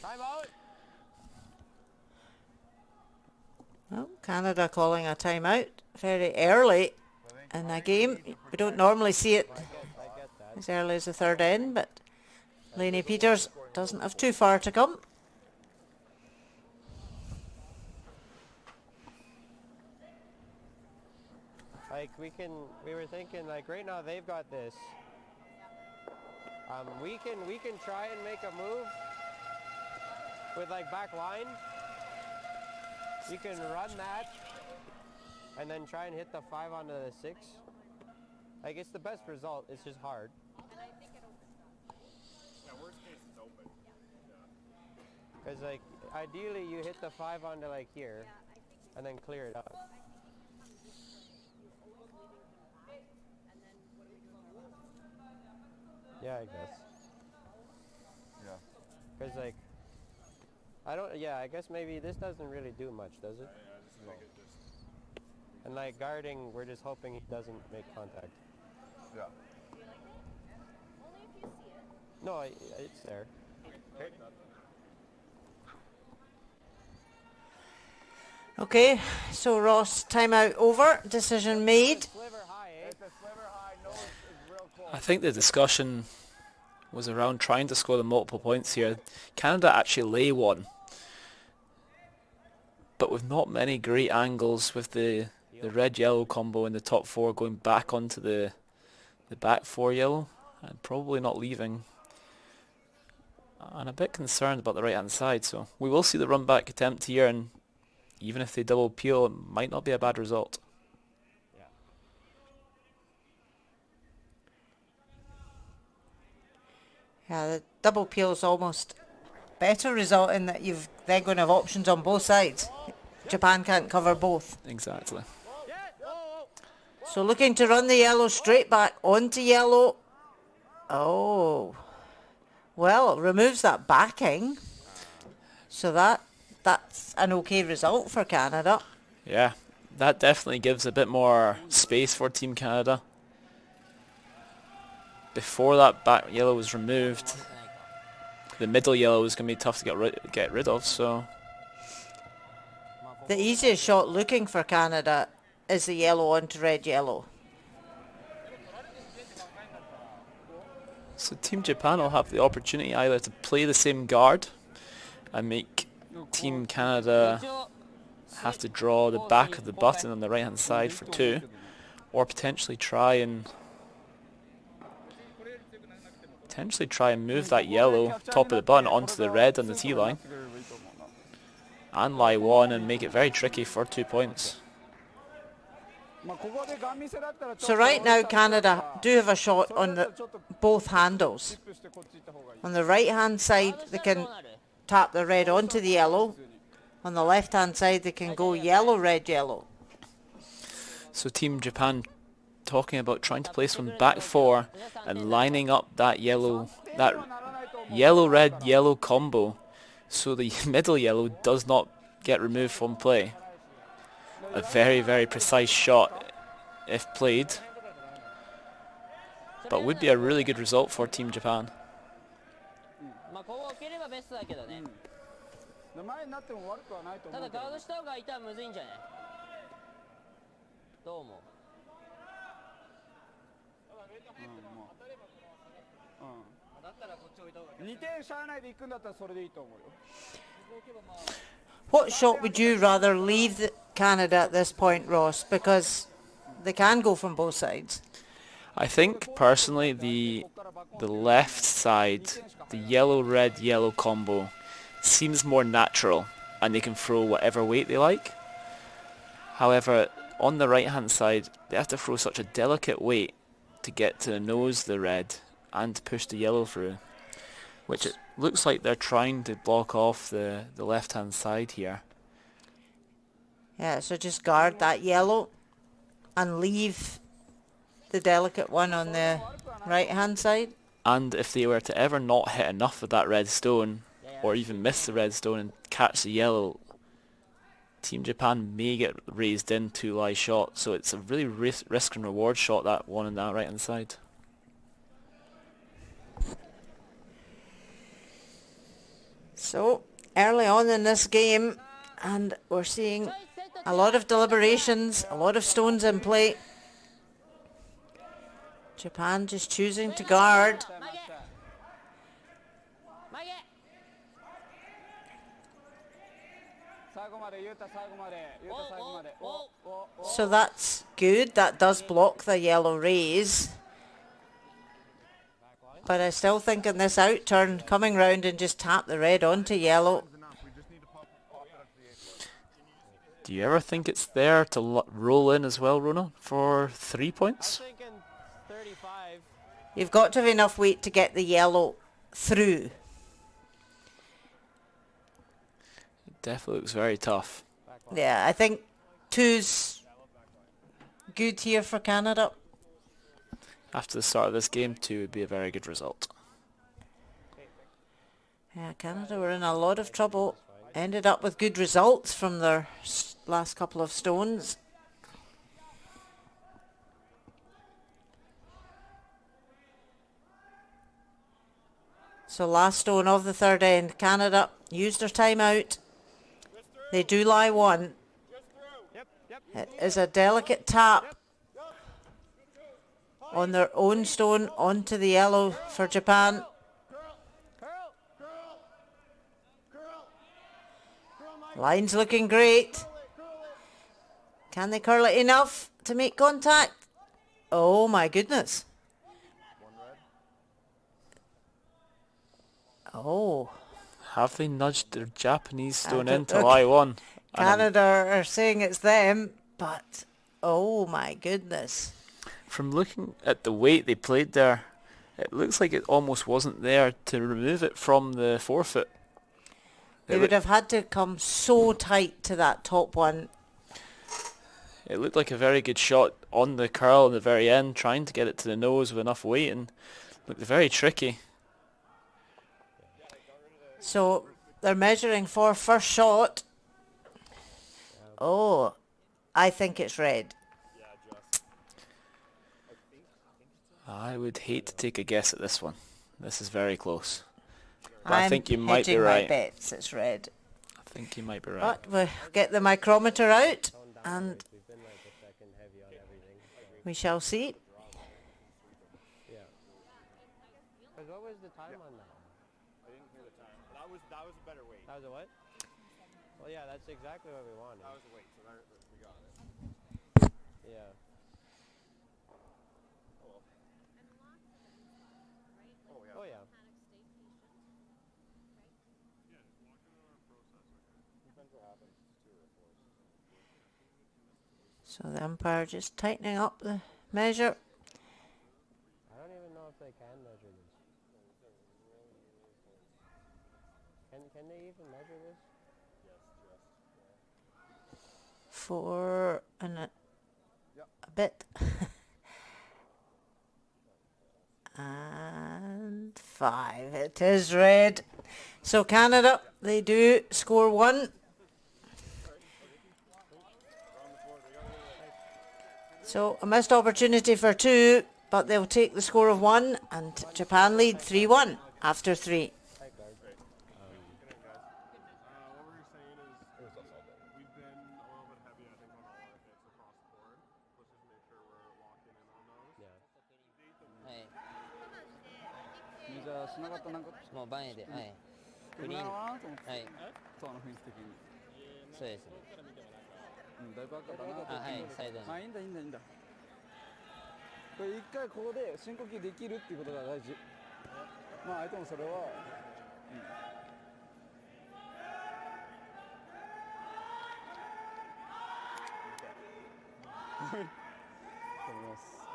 S3: Time out.
S1: Well, Canada calling a timeout very early in the game. We don't normally see it as early as the third end, but Laine Peters doesn't have too far to come.
S3: Like we were thinking like right now they've got this. We can try and make a move with like back line. You can run that and then try and hit the 5 onto the 6. Like it's the best result, it's just hard. Because like ideally you hit the 5 onto like here and then clear it up. Yeah, I guess.
S5: Yeah.
S3: Because, like, I don't, yeah, I guess maybe this doesn't really do much, does it? And, like, guarding, we're just hoping he doesn't make contact.
S5: Yeah.
S3: No, it's there.
S1: Okay, so Ross, timeout over. Decision made.
S3: Sliver high, eh?
S5: It's a sliver high, nose is real close.
S2: I think the discussion was around trying to score the multiple points here. Canada actually lay one, but with not many great angles, with the red-yellow combo in the top four going back onto the back four yellow and probably not leaving. And a bit concerned about the right-hand side, so we will see the run-back attempt here, and even if they double peel, it might not be a bad result.
S1: Yeah, the double peel is almost better result in that you've then going to have options on both sides. Japan can't cover both.
S2: Exactly.
S1: So looking to run the yellow straight back onto yellow. Oh. Well, it removes that backing. So that's an okay result for Canada.
S2: Yeah, that definitely gives a bit more space for Team Canada. Before that back yellow was removed, the middle yellow was going to be tough to get rid of, so...
S1: The easiest shot looking for Canada is the yellow onto red yellow.
S2: So Team Japan will have the opportunity either to play the same guard and make Team Canada have to draw the back of the button on the right hand side for 2, or potentially try and move that yellow top of the button onto the red on the T line and lie 1 and make it very tricky for 2 points.
S1: So right now Canada do have a shot on both handles. On the right hand side they can tap the red onto the yellow. On the left hand side they can go yellow, red, yellow.
S2: So Team Japan talking about trying to place one back 4 and lining up that yellow red yellow combo so the middle yellow does not get removed from play. A very, very precise shot if played, but would be a really good result for Team Japan.
S1: What shot would you rather leave Canada at this point, Ross? Because they can go from both sides.
S2: I think personally the left side, the yellow red yellow combo seems more natural and they can throw whatever weight they like. However, on the right hand side they have to throw such a delicate weight to get to the nose the red and to push the yellow through, which it looks like they're trying to block off the left hand side here.
S1: Yeah, so just guard that yellow and leave the delicate one on the right hand side.
S2: And if they were to ever not hit enough of that red stone, or even miss the red stone and catch the yellow, Team Japan may get raised in 2 lie shot, so it's a really risk and reward shot, that one on that right hand side.
S1: So early on in this game, and we're seeing a lot of deliberations, a lot of stones in play. Japan just choosing to guard. So that's good. That does block the yellow raise. But I still think in this out turn, coming round and just tap the red onto yellow.
S2: Do you ever think it's there to roll in as well, Rona, for 3 points?
S3: I'm thinking 35.
S1: You've got to have enough weight to get the yellow through.
S2: It definitely looks very tough.
S1: Yeah, I think 2's good here for Canada.
S2: After the start of this game, 2 would be a very good result.
S1: Yeah, Canada were in a lot of trouble. Ended up with good results from their last couple of stones. So last stone of the third end, Canada used their timeout. They do lie one. It is a delicate tap on their own stone onto the yellow for Japan. Line's looking great. Can they curl it enough to make contact? Oh my goodness. Oh.
S2: Have they nudged their Japanese stone in to lie one?
S1: Canada are saying it's them, but oh my goodness.
S2: From looking at the weight they played there, it looks like it almost wasn't there to remove it from the forefoot.
S1: They would have had to come so tight to that top one.
S2: It looked like a very good shot on the curl at the very end, trying to get it to the nose with enough weight, and looked very tricky.
S1: So they're measuring for first shot. Oh, I think it's red.
S2: I would hate to take a guess at this one. This is very close. But
S1: I
S2: think you might be
S1: hedging
S2: right.
S1: my bets, it's red.
S2: I think you might be right.
S1: But we'll get the micrometer out and we shall see.
S3: What was the time on that?
S5: I didn't hear the time. That was a better weight.
S3: That was a what? Well, yeah, that's exactly what we wanted.
S5: That was a weight, so we got it.
S3: Yeah. Oh yeah.
S1: So the umpire just tightening up the measure.
S3: I don't even know if they can measure this. Can they even measure this?
S1: Four and a bit. And 5. It is red. So Canada, they do score 1. So a missed opportunity for 2, but they'll take the score of 1, and Japan lead 3-1 after 3.
S5: What we were saying is we've been a little bit heavy, I think, on all our hits across the board. Let's just make sure we're locking in on those.
S4: Yeah.
S6: メジャーしなかったなんか
S4: もうバンエで、はい。クリーン。
S6: クリーンはと思って、
S4: はい。
S6: そう雰囲気的に、
S4: そうですね。
S6: だいぶ赤かなと
S4: あ、はい、サイドに。
S6: まあいいんだいいんだいいんだ。これ一回ここで深呼吸できるっていうことが大事。まあ相手もそれは、と思います。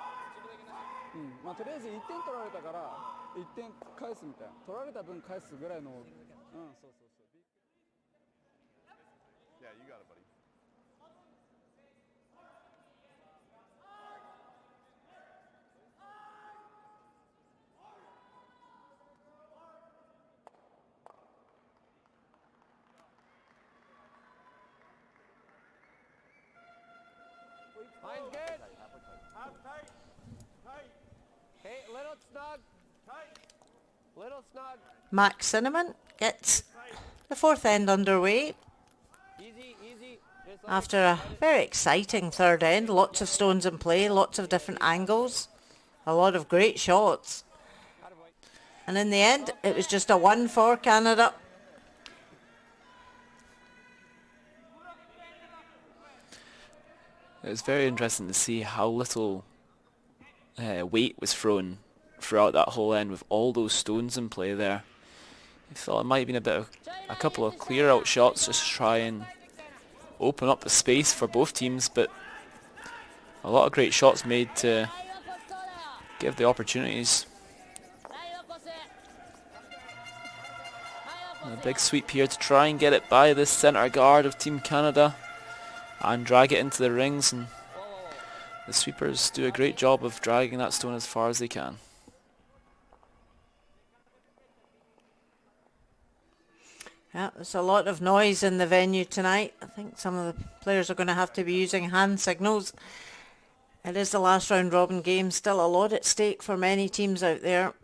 S6: まあとりあえず1点取られたから1点返すみたいな、取られた分返すぐらいの、そうそうそう。
S5: Yeah, you got it, buddy.
S3: Line's good. Tight. Okay, little snug. Little snug.
S1: Max Cinnamon gets the 4th end underway.
S3: Easy, easy. Just let
S1: After a very exciting third end, lots of stones in play, lots of different angles, a lot of great shots. And in the end, it was just a 1 for Canada.
S2: It was very interesting to see how little weight was thrown throughout that whole end with all those stones in play there. I thought it might have been a couple of clear out shots just to try and open up the space for both teams, but a lot of great shots made to give the opportunities. And a big sweep here to try and get it by the centre guard of Team Canada and drag it into the rings, and the sweepers do a great job of dragging that stone as far as they can.
S1: Yeah, there's a lot of noise in the venue tonight. I think some of the players are going to have to be using hand signals. It is the last round robin game, still a lot at stake for many teams out there.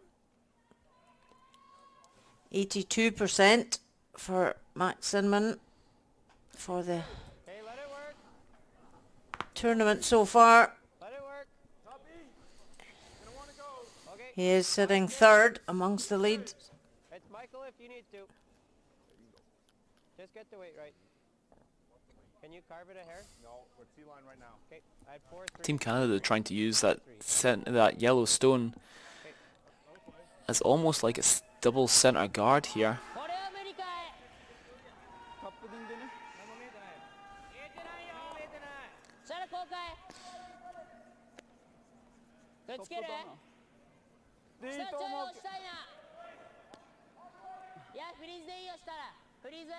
S1: 82% for Max Sinman for the
S3: Hey, let it work.
S1: tournament so far.
S3: Let it work. Okay.
S1: He is sitting third amongst the leads.
S3: It's Michael if you need to. Just get the weight right. Can you carve it a hair?
S5: No, we're T-line right now.
S3: Okay. I had 4-3.
S2: Team Canada trying to use that yellow stone as almost like a double center guard here.
S4: これはアメリカへ。
S6: タップでんでね。
S4: 何も見えてない。見えてないよ。見えてない。シャラ公開。くっつける。
S6: でいい
S4: 下ちょい
S6: と思う
S4: 押したいな。いやフリーズでいいよしたら。フリーズ。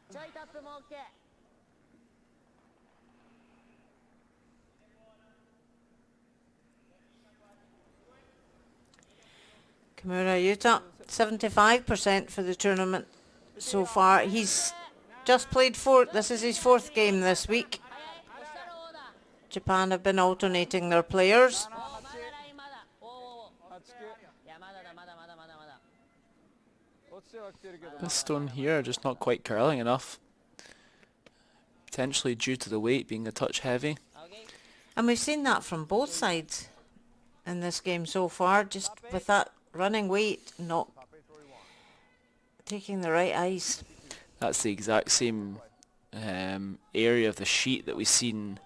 S4: ちょいタップも OK。Kimura
S1: Yuta, 75% for the tournament so far. He's just played this is his fourth game this week.
S4: 押したらオーダー。
S1: Japan have been alternating their players.
S4: おーまだラインまだ。おーおー。
S6: 8、9。
S4: いやまだだまだまだまだまだ。
S6: 落ちては来てるけど。
S2: This stone here just not quite curling enough. Potentially due to the weight being a touch heavy.
S4: OK。
S1: And we've seen that from both sides in this game so far, just with that running weight, not taking the right ice.
S2: That's the exact same area of the sheet that we've seen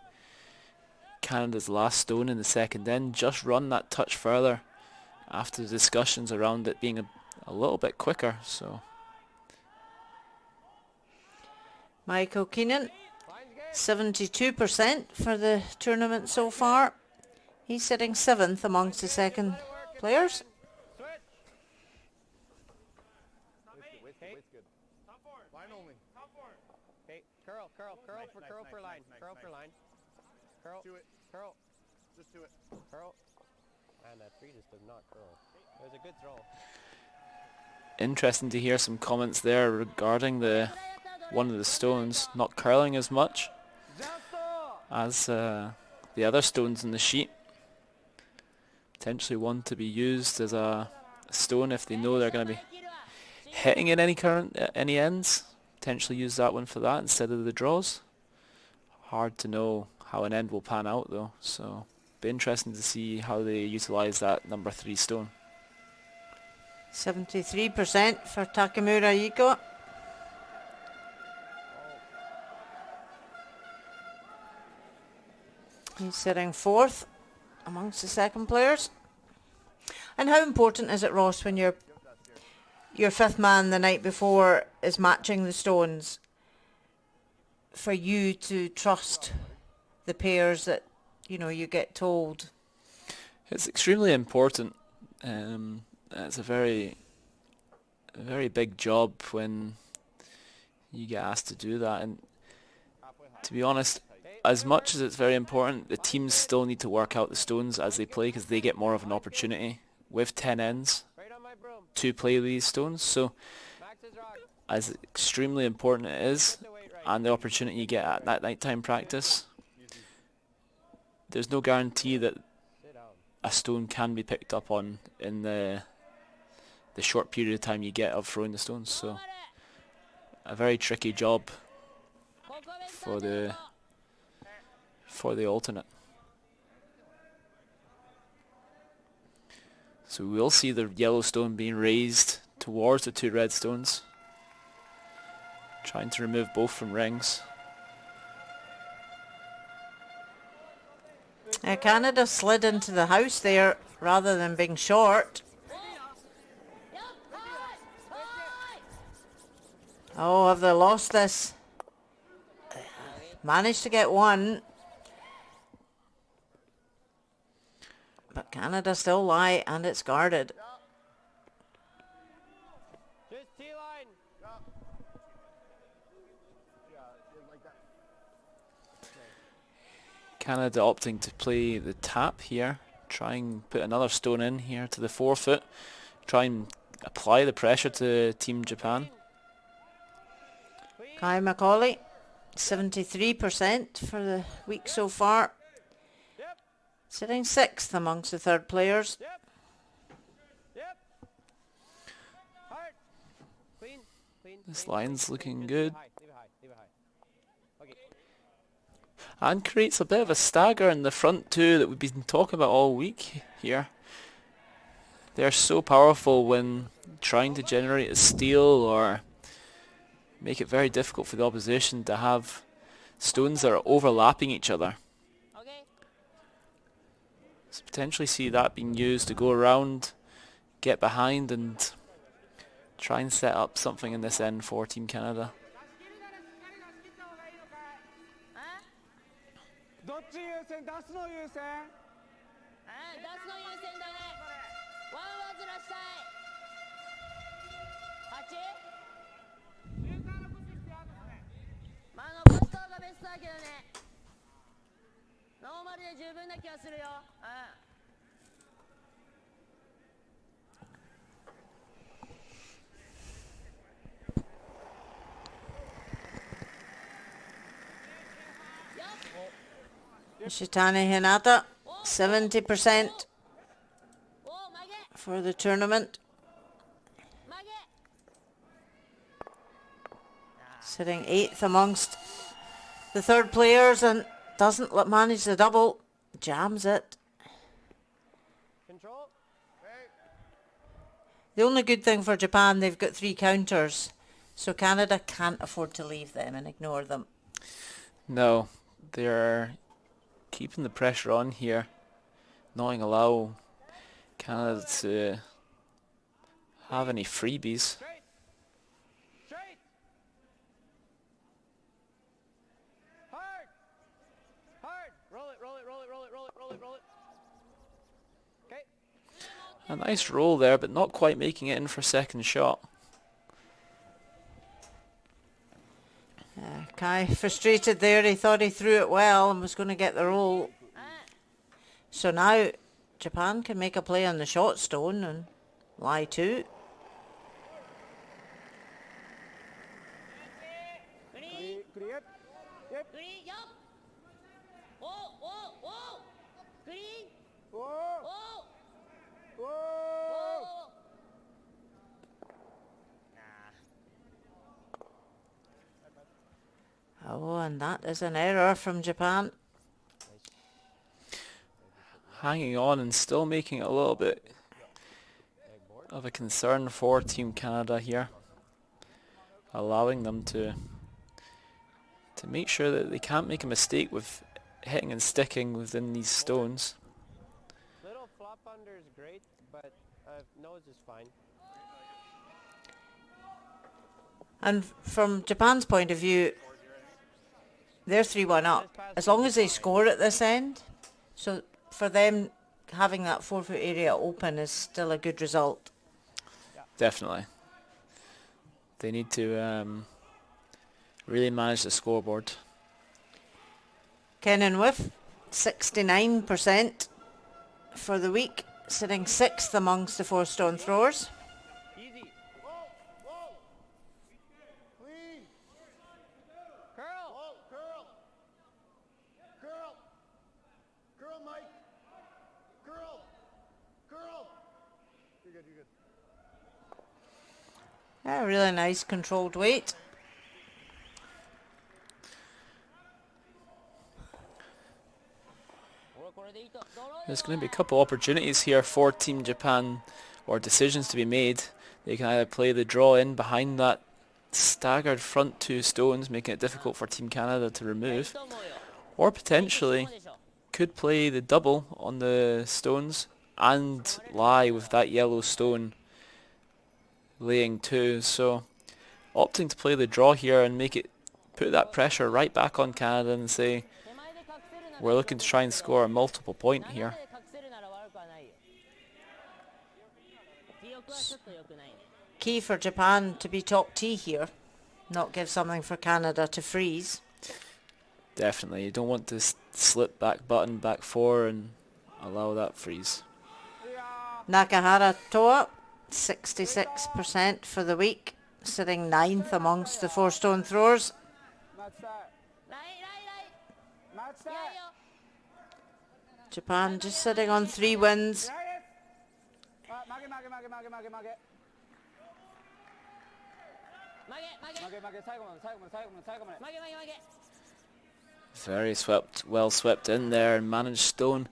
S2: Canada's last stone in the second end. Just run that touch further after the discussions around it being a little bit quicker. So
S1: Michael Keenan, 72% for the tournament so far. He's sitting 7th amongst the second players.
S3: Switch.
S5: Weight's good. Line only.
S3: Okay. Curl for line. Curl for line. Curl.
S5: To it.
S3: Curl.
S5: Just to it.
S3: Curl. And that 3 just did not curl. It was a good throw.
S2: interesting to hear some comments there regarding one of the stones not curling as much as the other stones in the sheet. Potentially one to be used as a stone if they know they're going to be hitting in any ends. Potentially use that one for that instead of the draws. Hard to know how an end will pan out though, so be interesting to see how they utilise that number 3 stone.
S1: 73% for Takemura Yuko. He's sitting 4th amongst the second players. And how important is it, Ross, when your 5th man the night before is matching the stones, for you to trust the pairs that you get told?
S2: It's extremely important. It's a very big job when you get asked to do that, and to be honest, as much as it's very important, the teams still need to work out the stones as they play because they get more of an opportunity with 10 ends
S3: Right on my broom.
S2: to play these stones. So
S3: Max is rock.
S2: as extremely important it is,
S3: Get the weight right.
S2: and the opportunity you get at that nighttime practice, there's no guarantee that
S3: Sit down.
S2: a stone can be picked up on in the short period of time you get of throwing the stones. So a very tricky job for the alternate. So we'll see the yellow stone being raised towards the 2 red stones, trying to remove both from rings.
S1: Canada slid into the house there rather than being short. Oh, have they lost this? Managed to get one. But Canada still lie, and it's guarded.
S3: Just T-line.
S2: Canada opting to play the tap here, try and put another stone in here to the 4 foot, try and apply the pressure to Team Japan.
S1: Kai Macaulay, 73% for the week so far. Sitting 6th amongst the third players.
S3: Yep. Hard. Clean.
S2: This line's looking good.
S3: Leave it high. Okay.
S2: And creates a bit of a stagger in the front two that we've been talking about all week here. They're so powerful when trying to generate a steal or make it very difficult for the opposition to have stones that are overlapping each other. So potentially see that being used to go around, get behind and try and set up something in this end for Team Canada.
S6: どっち優先？出すの優先？
S4: 出すの優先だね。ワンワンずらしたい。8？まあ残した方がベストだけどね。ノーマルで十分な気がするよ。
S1: Michitani Hinata, 70% for the tournament. Sitting 8th amongst the third players and doesn't manage the double. Jams it.
S3: Control.
S1: The only good thing for Japan, they've got 3 counters. So Canada can't afford to leave them and ignore them.
S2: No, they're keeping the pressure on here, not allow Canada to have any freebies.
S3: Straight. Hard. Roll it. Okay.
S2: A nice roll there, but not quite making it in for second shot.
S1: Kai frustrated there. He thought he threw it well and was going to get the roll. So now Japan can make a play on the shot stone and lie 2.
S6: Clear. Yep. Whoa.
S1: Oh, and that is an error from Japan.
S2: Hanging on and still making it a little bit of a concern for Team Canada here. Allowing them to make sure that they can't make a mistake with hitting and sticking within these stones.
S3: Little flop under is great, but nose is fine.
S1: And from Japan's point of view, they're 3-1 up. As long as they score at this end, so for them having that 4-foot area open is still a good result.
S2: Definitely. They need to really manage the scoreboard.
S1: Kenan with 69% for the week, sitting 6th amongst the 4-stone throwers.
S3: Easy.
S5: Clean.
S3: Curl.
S5: Curl, Mike. Curl. You're good.
S1: A really nice controlled weight.
S2: There's going to be a couple opportunities here for Team Japan, or decisions to be made. They can either play the draw in behind that staggered front 2 stones, making it difficult for Team Canada to remove, or potentially could play the double on the stones and lie with that yellow stone laying 2. So opting to play the draw here and put that pressure right back on Canada and say, we're looking to try and score a multiple point here.
S1: Key for Japan to be top T here, not give something for Canada to freeze.
S2: Definitely, you don't want to slip back button, back 4 and allow that freeze.
S1: Nakahara toe up, 66% for the week, sitting 9th amongst the 4-stone throwers.
S6: 待ちたい待ちたい
S1: Japan just sitting on 3 wins.
S6: あ負け負け負け負け負け負け負け負け最後まで最後まで最後まで最後まで
S2: Very swept, well swept in there and managed Stone.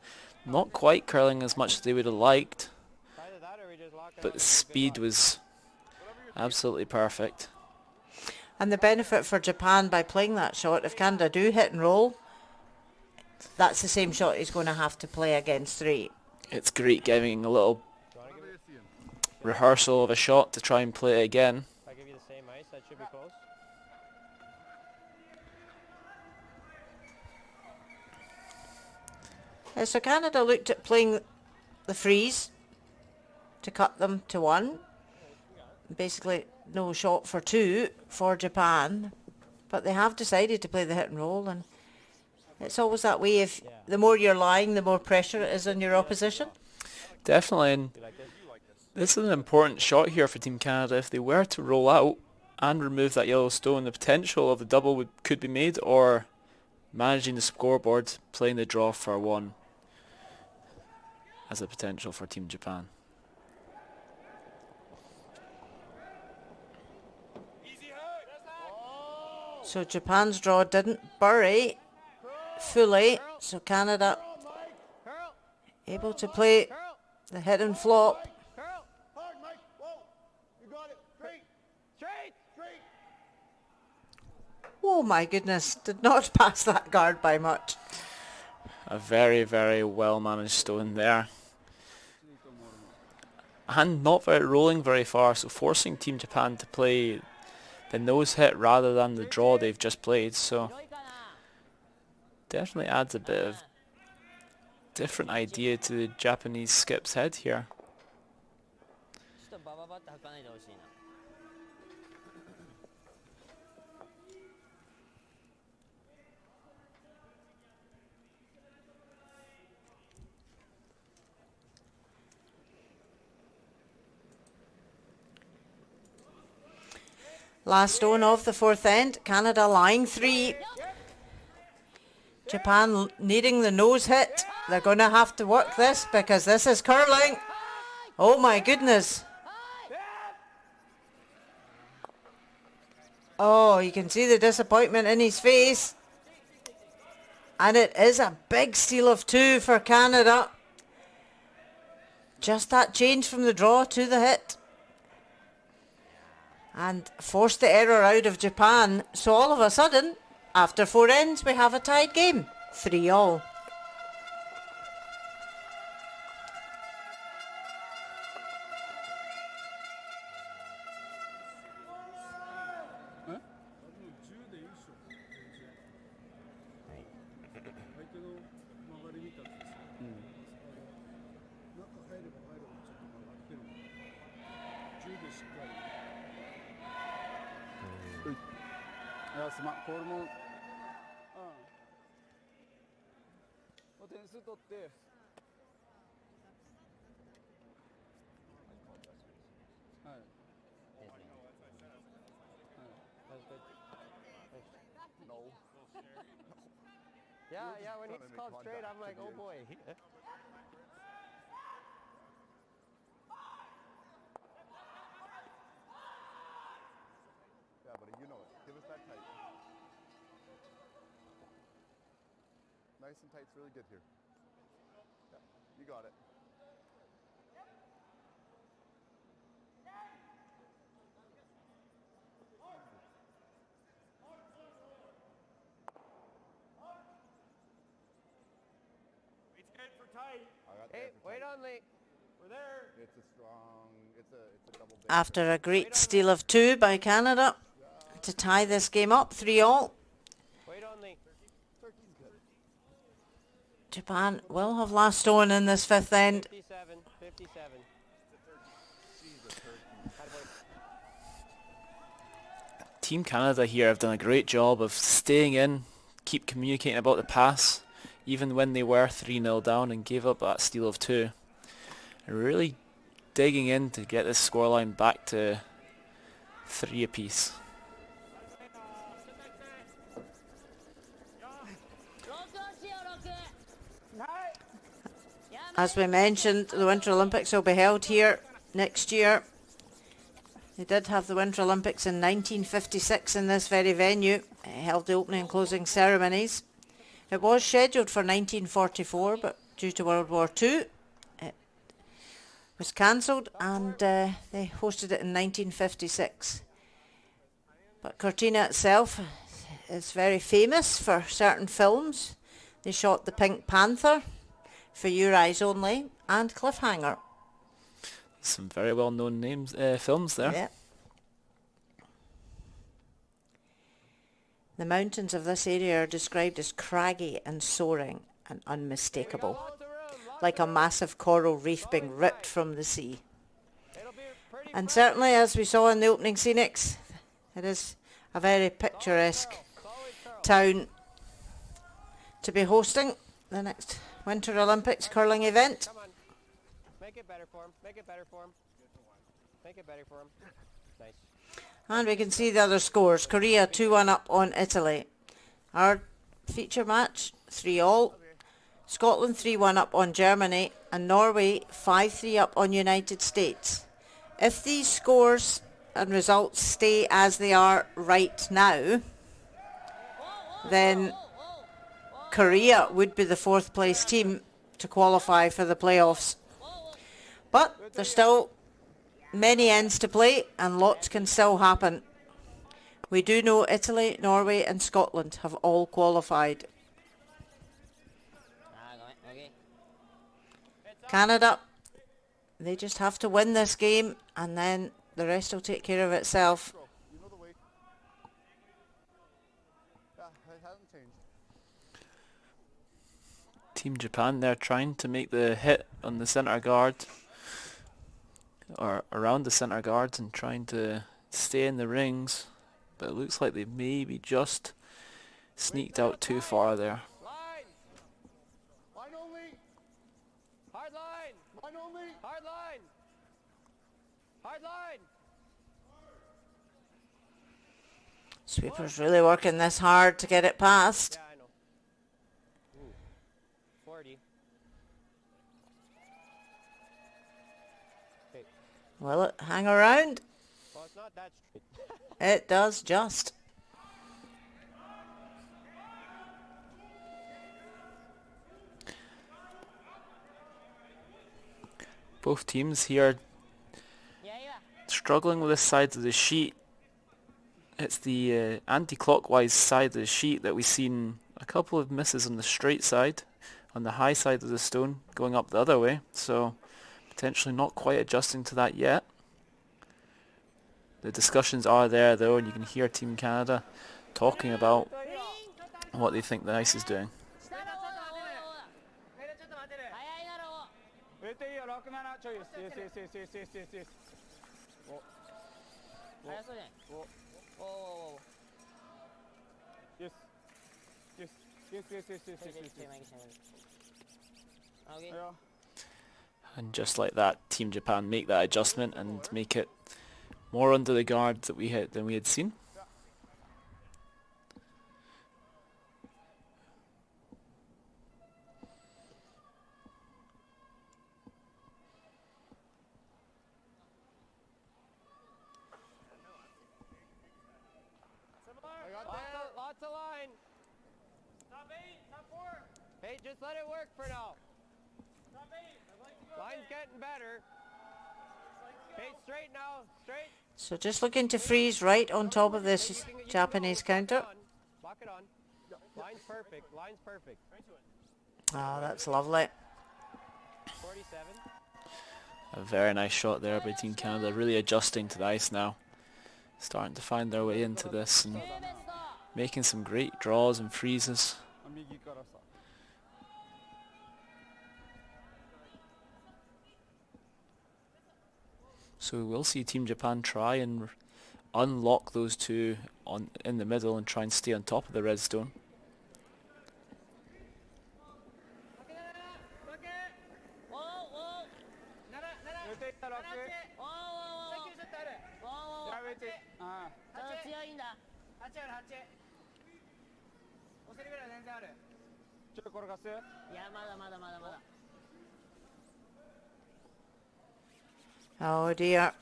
S2: Not quite curling as much as they would have liked,
S3: Either that or we just lock it
S2: but
S3: on.
S2: the speed was absolutely perfect.
S1: And the benefit for Japan by playing that shot, if Canada do hit and roll, that's the same shot he's going to have to play against 3.
S2: It's great giving a little rehearsal of a shot to try and play it again.
S3: If I give you the same ice, that should be close.
S1: So Canada looked at playing the freeze to cut them to 1. Basically no shot for 2 for Japan, but they have decided to play the hit and roll, and it's always that way. If the more you're lying, the more pressure it is on your opposition.
S2: Definitely, and this is an important shot here for Team Canada. If they were to roll out and remove that yellow stone, the potential of the double could be made, or managing the scoreboard, playing the draw for 1 as a potential for Team Japan.
S1: So Japan's draw didn't bury fully, so Canada able to play the hit and flop.
S3: Curl! Hard, Mike! Whoa! You got it! Straight! Straight! Straight!
S1: Oh my goodness, did not pass that guard by much.
S2: A very, very well managed stone there. And not rolling very far, so forcing Team Japan to play the nose hit rather than the draw they've just played, so definitely adds a bit of different idea to the Japanese skip's head here.
S1: Last stone of the 4th end, Canada lying 3. Japan needing the nose hit. They're going to have to work this because this is curling. Oh my goodness. Oh, you can see the disappointment in his face. And it is a big steal of 2 for Canada. Just that change from the draw to the hit. And forced the error out of Japan. So all of a sudden, after 4 ends, we have a tied game. 3-all.
S3: Yeah, when he's called straight, I'm like, oh boy.
S5: Yeah, buddy, you know it. Give us that tight. Nice and tight's really good here. Yeah, you got it.
S3: Hey, wait on Lee. We're there.
S5: It's a strong, it's a double big.
S1: After a great steal of 2 by Canada to tie this game up, 3-all.
S3: Wait on Lee.
S1: Japan will have last stone in this 5th end.
S3: 57.
S2: Team Canada here have done a great job of staying in, keep communicating about the pass, even when they were 3-0 down and gave up that steal of 2. It really digging in to get this scoreline back to 3 apiece.
S1: As we mentioned, the Winter Olympics will be held here next year. They did have the Winter Olympics in 1956 in this very venue. It held the opening and closing ceremonies. It was scheduled for 1944, but due to World War II, it was cancelled, and they hosted it in 1956. But Cortina itself is very famous for certain films. They shot The Pink Panther, For Your Eyes Only, and Cliffhanger.
S2: Some very well-known names, films there.
S1: Yeah. The mountains of this area are described as craggy and soaring and unmistakable, like a massive coral reef being ripped from the sea. And certainly, as we saw in the opening scenics, it is a very picturesque town to be hosting the next Winter Olympics curling event.
S3: Come on. Make it better for him. Make it better for him. Make it better for him. Nice.
S1: And we can see the other scores. Korea 2-1 up on Italy. Our feature match 3-all. Scotland 3-1 up on Germany, and Norway 5-3 up on United States. If these scores and results stay as they are right now, then Korea would be the 4th place team to qualify for the playoffs. But there's still many ends to play, and lots can still happen. We do know Italy, Norway and Scotland have all qualified. Canada, they just have to win this game, and then the rest will take care of itself.
S5: You know the way. Yeah, it hasn't changed.
S2: Team Japan, they're trying to make the hit on the centre guard, or around the centre guards, and trying to stay in the rings, but it looks like they maybe just sneaked out too far there.
S3: Line.
S5: Line only.
S3: Hard line.
S5: Line only.
S3: Hard line. Hard line.
S1: Sweeper's really working this hard to get it past.
S3: Yeah, I know. Ooh. 40. Okay.
S1: Will it hang around?
S3: Well, it's not that straight.
S1: It does just.
S2: Both teams here struggling with this side of the sheet. It's the anti-clockwise side of the sheet that we've seen a couple of misses on the straight side, on the high side of the stone, going up the other way, so potentially not quite adjusting to that yet. The discussions are there though, and you can hear Team Canada talking about what they think the ice is doing.
S5: Yes. Yes. Yes. Yes. Yes. Yes. Yes. Yes. Yeah.
S2: And just like that, Team Japan make that adjustment and make it more under the guard that we had than we had seen.
S3: Lots of line. Top 8, top 4. Hey, just let it work for now. Top 8. Line's getting better. Okay, straight now. Straight.
S1: So just looking to freeze right on top of this Japanese counter.
S3: Lock it on. Line's perfect. Line's perfect.
S1: Oh, that's lovely.
S3: 47.
S2: A very nice shot there by Team Canada, really adjusting to the ice now. Starting to find their way into this and making some great draws and freezes. So we will see Team Japan try and unlock those two in the middle and try and stay on top of the red stone.
S6: あ
S4: ちょっと強いんだ。
S6: ちょっと転がす。
S4: いや、まだまだまだまだ。
S1: Oh dear.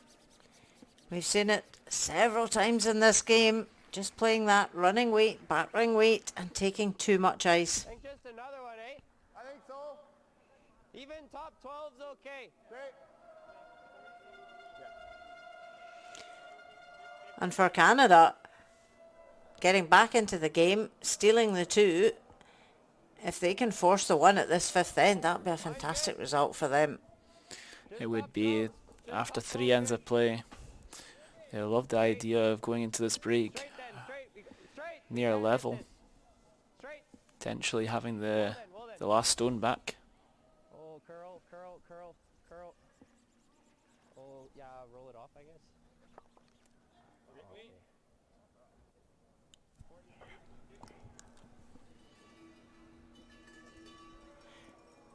S1: We've seen it several times in this game. Just playing that running weight, battering weight, and taking too much ice.
S3: I think just another one, eh?
S5: I think so.
S3: Even top 12's okay.
S5: Great.
S1: And for Canada, getting back into the game, stealing the two, if they can force the one at this fifth end, that would be a fantastic result for them.
S2: It would be after 3 ends of play. They love the idea of going into this break
S3: Straight then, straight.
S2: near level,
S3: Straight.
S2: potentially having the
S3: Well then.
S2: the last stone back.
S3: Oh, curl. Oh, yeah, roll it off, I guess. Okay.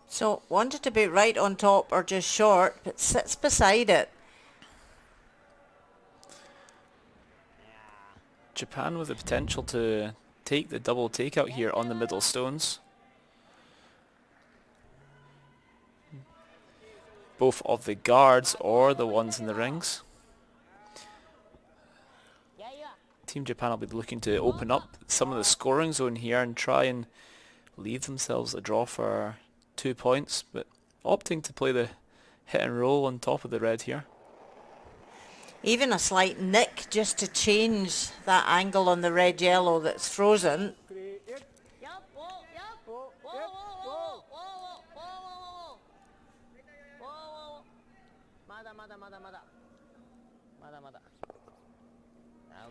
S1: So wanted to be right on top or just short, but sits beside it.
S2: Japan with the potential to take the double takeout here on the middle stones. Both of the guards or the ones in the rings. Team Japan will be looking to open up some of the scoring zone here and try and leave themselves a draw for 2 points, but opting to play the hit and roll on top of the red here.
S1: Even a slight nick just to change that angle on the red-yellow that's frozen.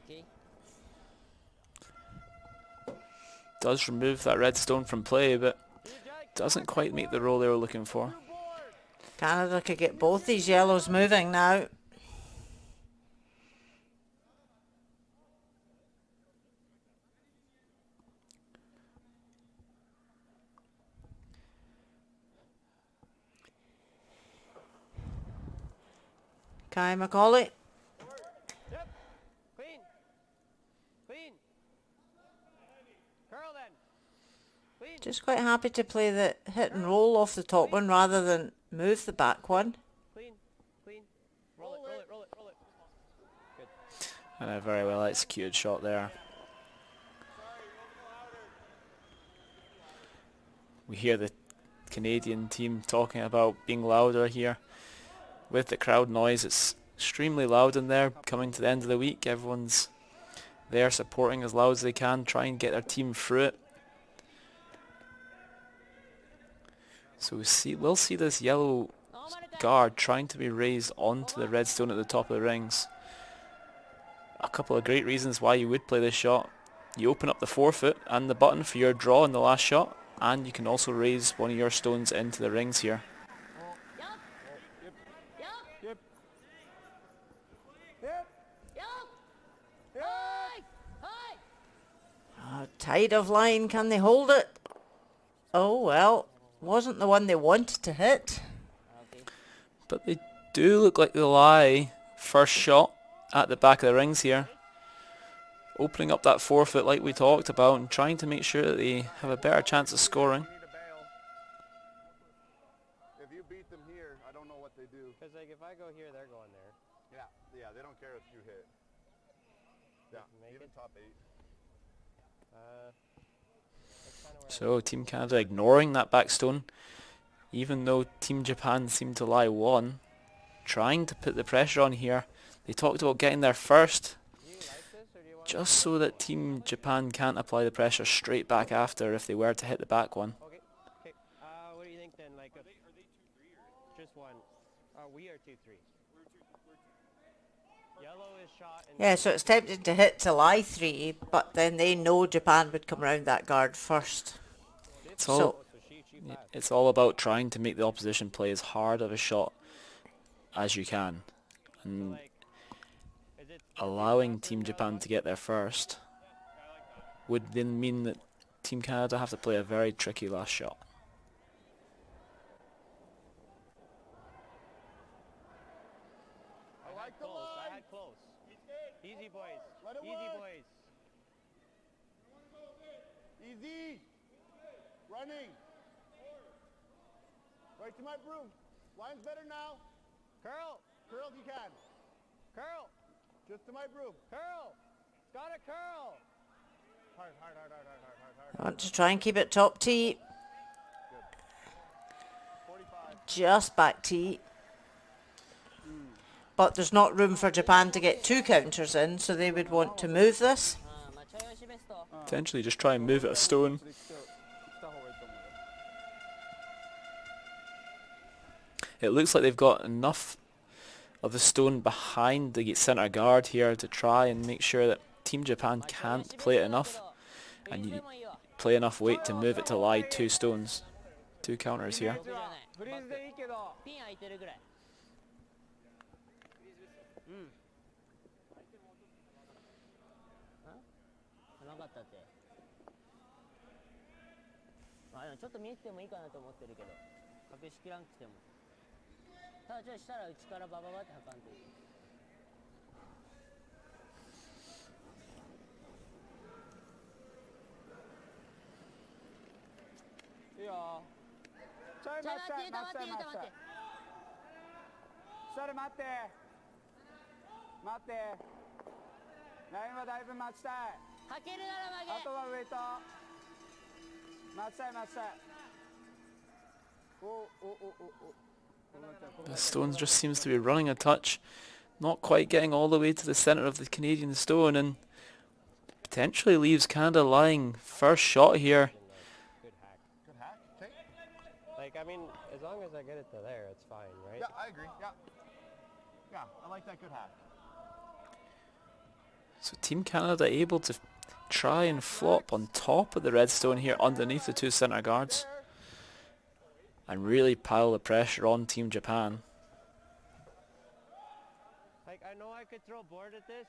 S4: Okay.
S2: Does remove that red stone from play, but doesn't quite make the roll they were looking for.
S1: Canada could get both these yellows moving now. Kai McCauley.
S3: Yep. Clean. Curl then. Clean.
S1: Just quite happy to play the hit and roll off the top one rather than move the back one.
S3: Clean. Roll it. Good.
S2: And a very well executed shot there. We hear the Canadian team talking about being louder here. With the crowd noise, it's extremely loud in there. Coming to the end of the week, everyone's there supporting as loud as they can, try and get their team through it. So we'll see this yellow guard trying to be raised onto the red stone at the top of the rings. A couple of great reasons why you would play this shot. You open up the forefoot and the button for your draw in the last shot, and you can also raise one of your stones into the rings here.
S1: Tide of line, can they hold it? Oh well, wasn't the one they wanted to hit.
S2: But they do look like they'll lie first shot at the back of the rings here. Opening up that forefoot like we talked about and trying to make sure that they have a better chance of scoring.
S5: If you beat them here, I don't know what they do.
S3: Because like if I go here, they're going there.
S5: Yeah, they don't care if you hit. Yeah,
S3: Make
S5: even
S3: it.
S5: top 8.
S3: That's kinda where
S2: So Team Canada ignoring that back stone, even though Team Japan seemed to lie one, trying to put the pressure on here. They talked about getting there first,
S3: do you like this or do you want
S2: just so that Team Japan can't apply the pressure straight back after if they were to hit the back one.
S3: Okay. What do you think then? Like, are they 2-3 or just one? We are 2-3. Yellow is shot. And
S1: Yeah, so it's tempting to hit to lie 3, but then they know Japan would come round that guard first.
S2: It's
S1: So-
S2: all, it's all about trying to make the opposition play as hard of a shot as you can, and
S3: like, is it
S2: allowing Team Japan to get there first would then mean that Team Canada have to play a very tricky last shot.
S3: I had close. He's
S5: Running. Right to my broom. Line's better now.
S3: Curl.
S5: Curl if you can.
S3: Curl.
S5: Just to my broom.
S3: Curl. It's gotta curl.
S5: Hard, hard, hard, hard, hard, hard, hard, hard.
S1: I want to try and keep it top tee.
S5: 45.
S1: Just back tee. But there's not room for Japan to get 2 counters in, so they would want to move this.
S4: まあちょい押しベスト
S2: Potentially just try and move it a stone.
S6: それ来た方がいいと思うよ
S2: It looks like they've got enough of the stone behind the centre guard here to try and make sure that Team Japan can't play it enough, and you play enough weight to move it to lie 2 stones. 2 counters here.
S3: フリーズでいいけど。
S4: ピン空いてるぐらいうんなかったってまあでもちょっと見えてもいいかなと思ってるけど隠しきらんくてもただちょっとしたら内からバババって測んといい
S6: いいよちょい
S4: じゃあ
S6: 待って
S4: 待って
S6: 待って待ってそれ待って待ってラインはだいぶ待ちたい
S4: かけるなら
S6: あとはウェイト待ちたい待ちたいおおおおお
S2: The stones just seems to be running a touch, not quite getting all the way to the centre of the Canadian stone, and potentially leaves Canada lying first shot here.
S3: Good hack.
S5: Good hack. Okay.
S3: Like, I mean, as long as I get it to there, it's fine, right?
S5: Yeah, I agree. Yeah. Yeah, I like that good hack.
S2: So Team Canada able to try and flop on top of the red stone here underneath the 2 centre guards and really pile the pressure on Team Japan.
S3: Like, I know I could throw board at this,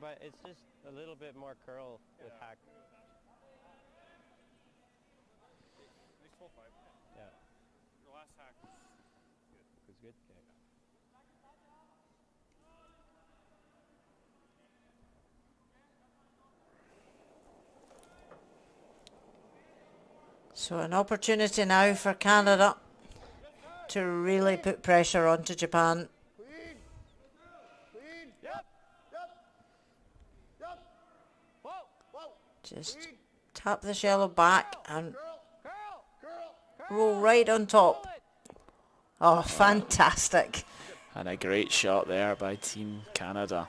S3: but it's just a little bit more curl with hack.
S5: Nice full fight.
S3: Yeah.
S5: Your last hack was
S3: It's good. Okay.
S1: So an opportunity now for Canada to really put pressure onto Japan.
S5: clean. Clean. Yep. Yep. Yep.
S3: Whoa!
S5: Whoa.
S1: Just tap the shallow back and
S5: Curl.
S3: Curl!
S5: Curl.
S1: roll right on top. Oh, fantastic.
S2: And a great shot there by Team Canada.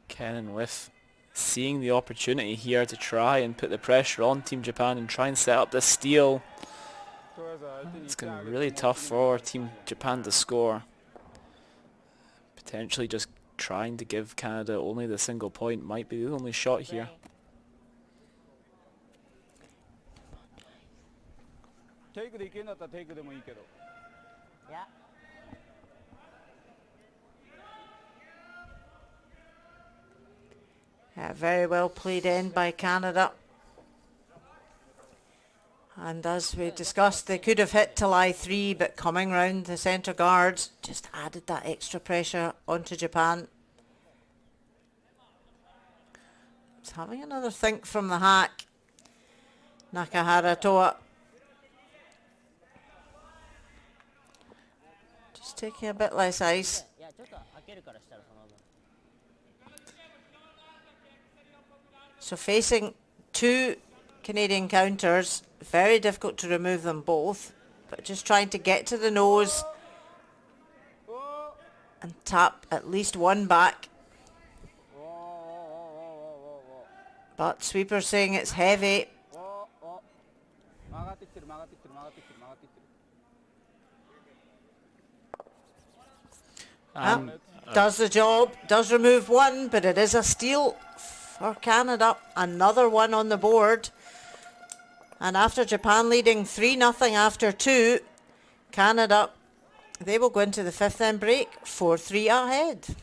S2: Kenan with seeing the opportunity here to try and put the pressure on Team Japan and try and set up the steal.
S6: とりあえず相手に
S2: It's going to be really tough for Team Japan to score. Potentially just trying to give Canada only the single point might be the only shot here.
S6: テイクでいけるんだったらテイクでもいいけど
S4: いや
S1: Very well played in by Canada. And as we discussed, they could have hit to lie 3, but coming round the centre guards just added that extra pressure onto Japan. It's having another think from the hack. Nakahara Toa. Just taking a bit less ice.
S4: いやちょっと開けるからしたらその分
S1: So facing 2 Canadian counters, very difficult to remove them both, but just trying to get to the nose and tap at least 1 back. But Sweeper saying it's heavy.
S6: 曲がってきてる曲がってきてる曲がってきてる曲がってきてる
S1: Does the job, does remove 1, but it is a steal for Canada. Another one on the board. And after Japan leading 3-0 after 2, Canada, they will go into the 5th end break 4-3 ahead.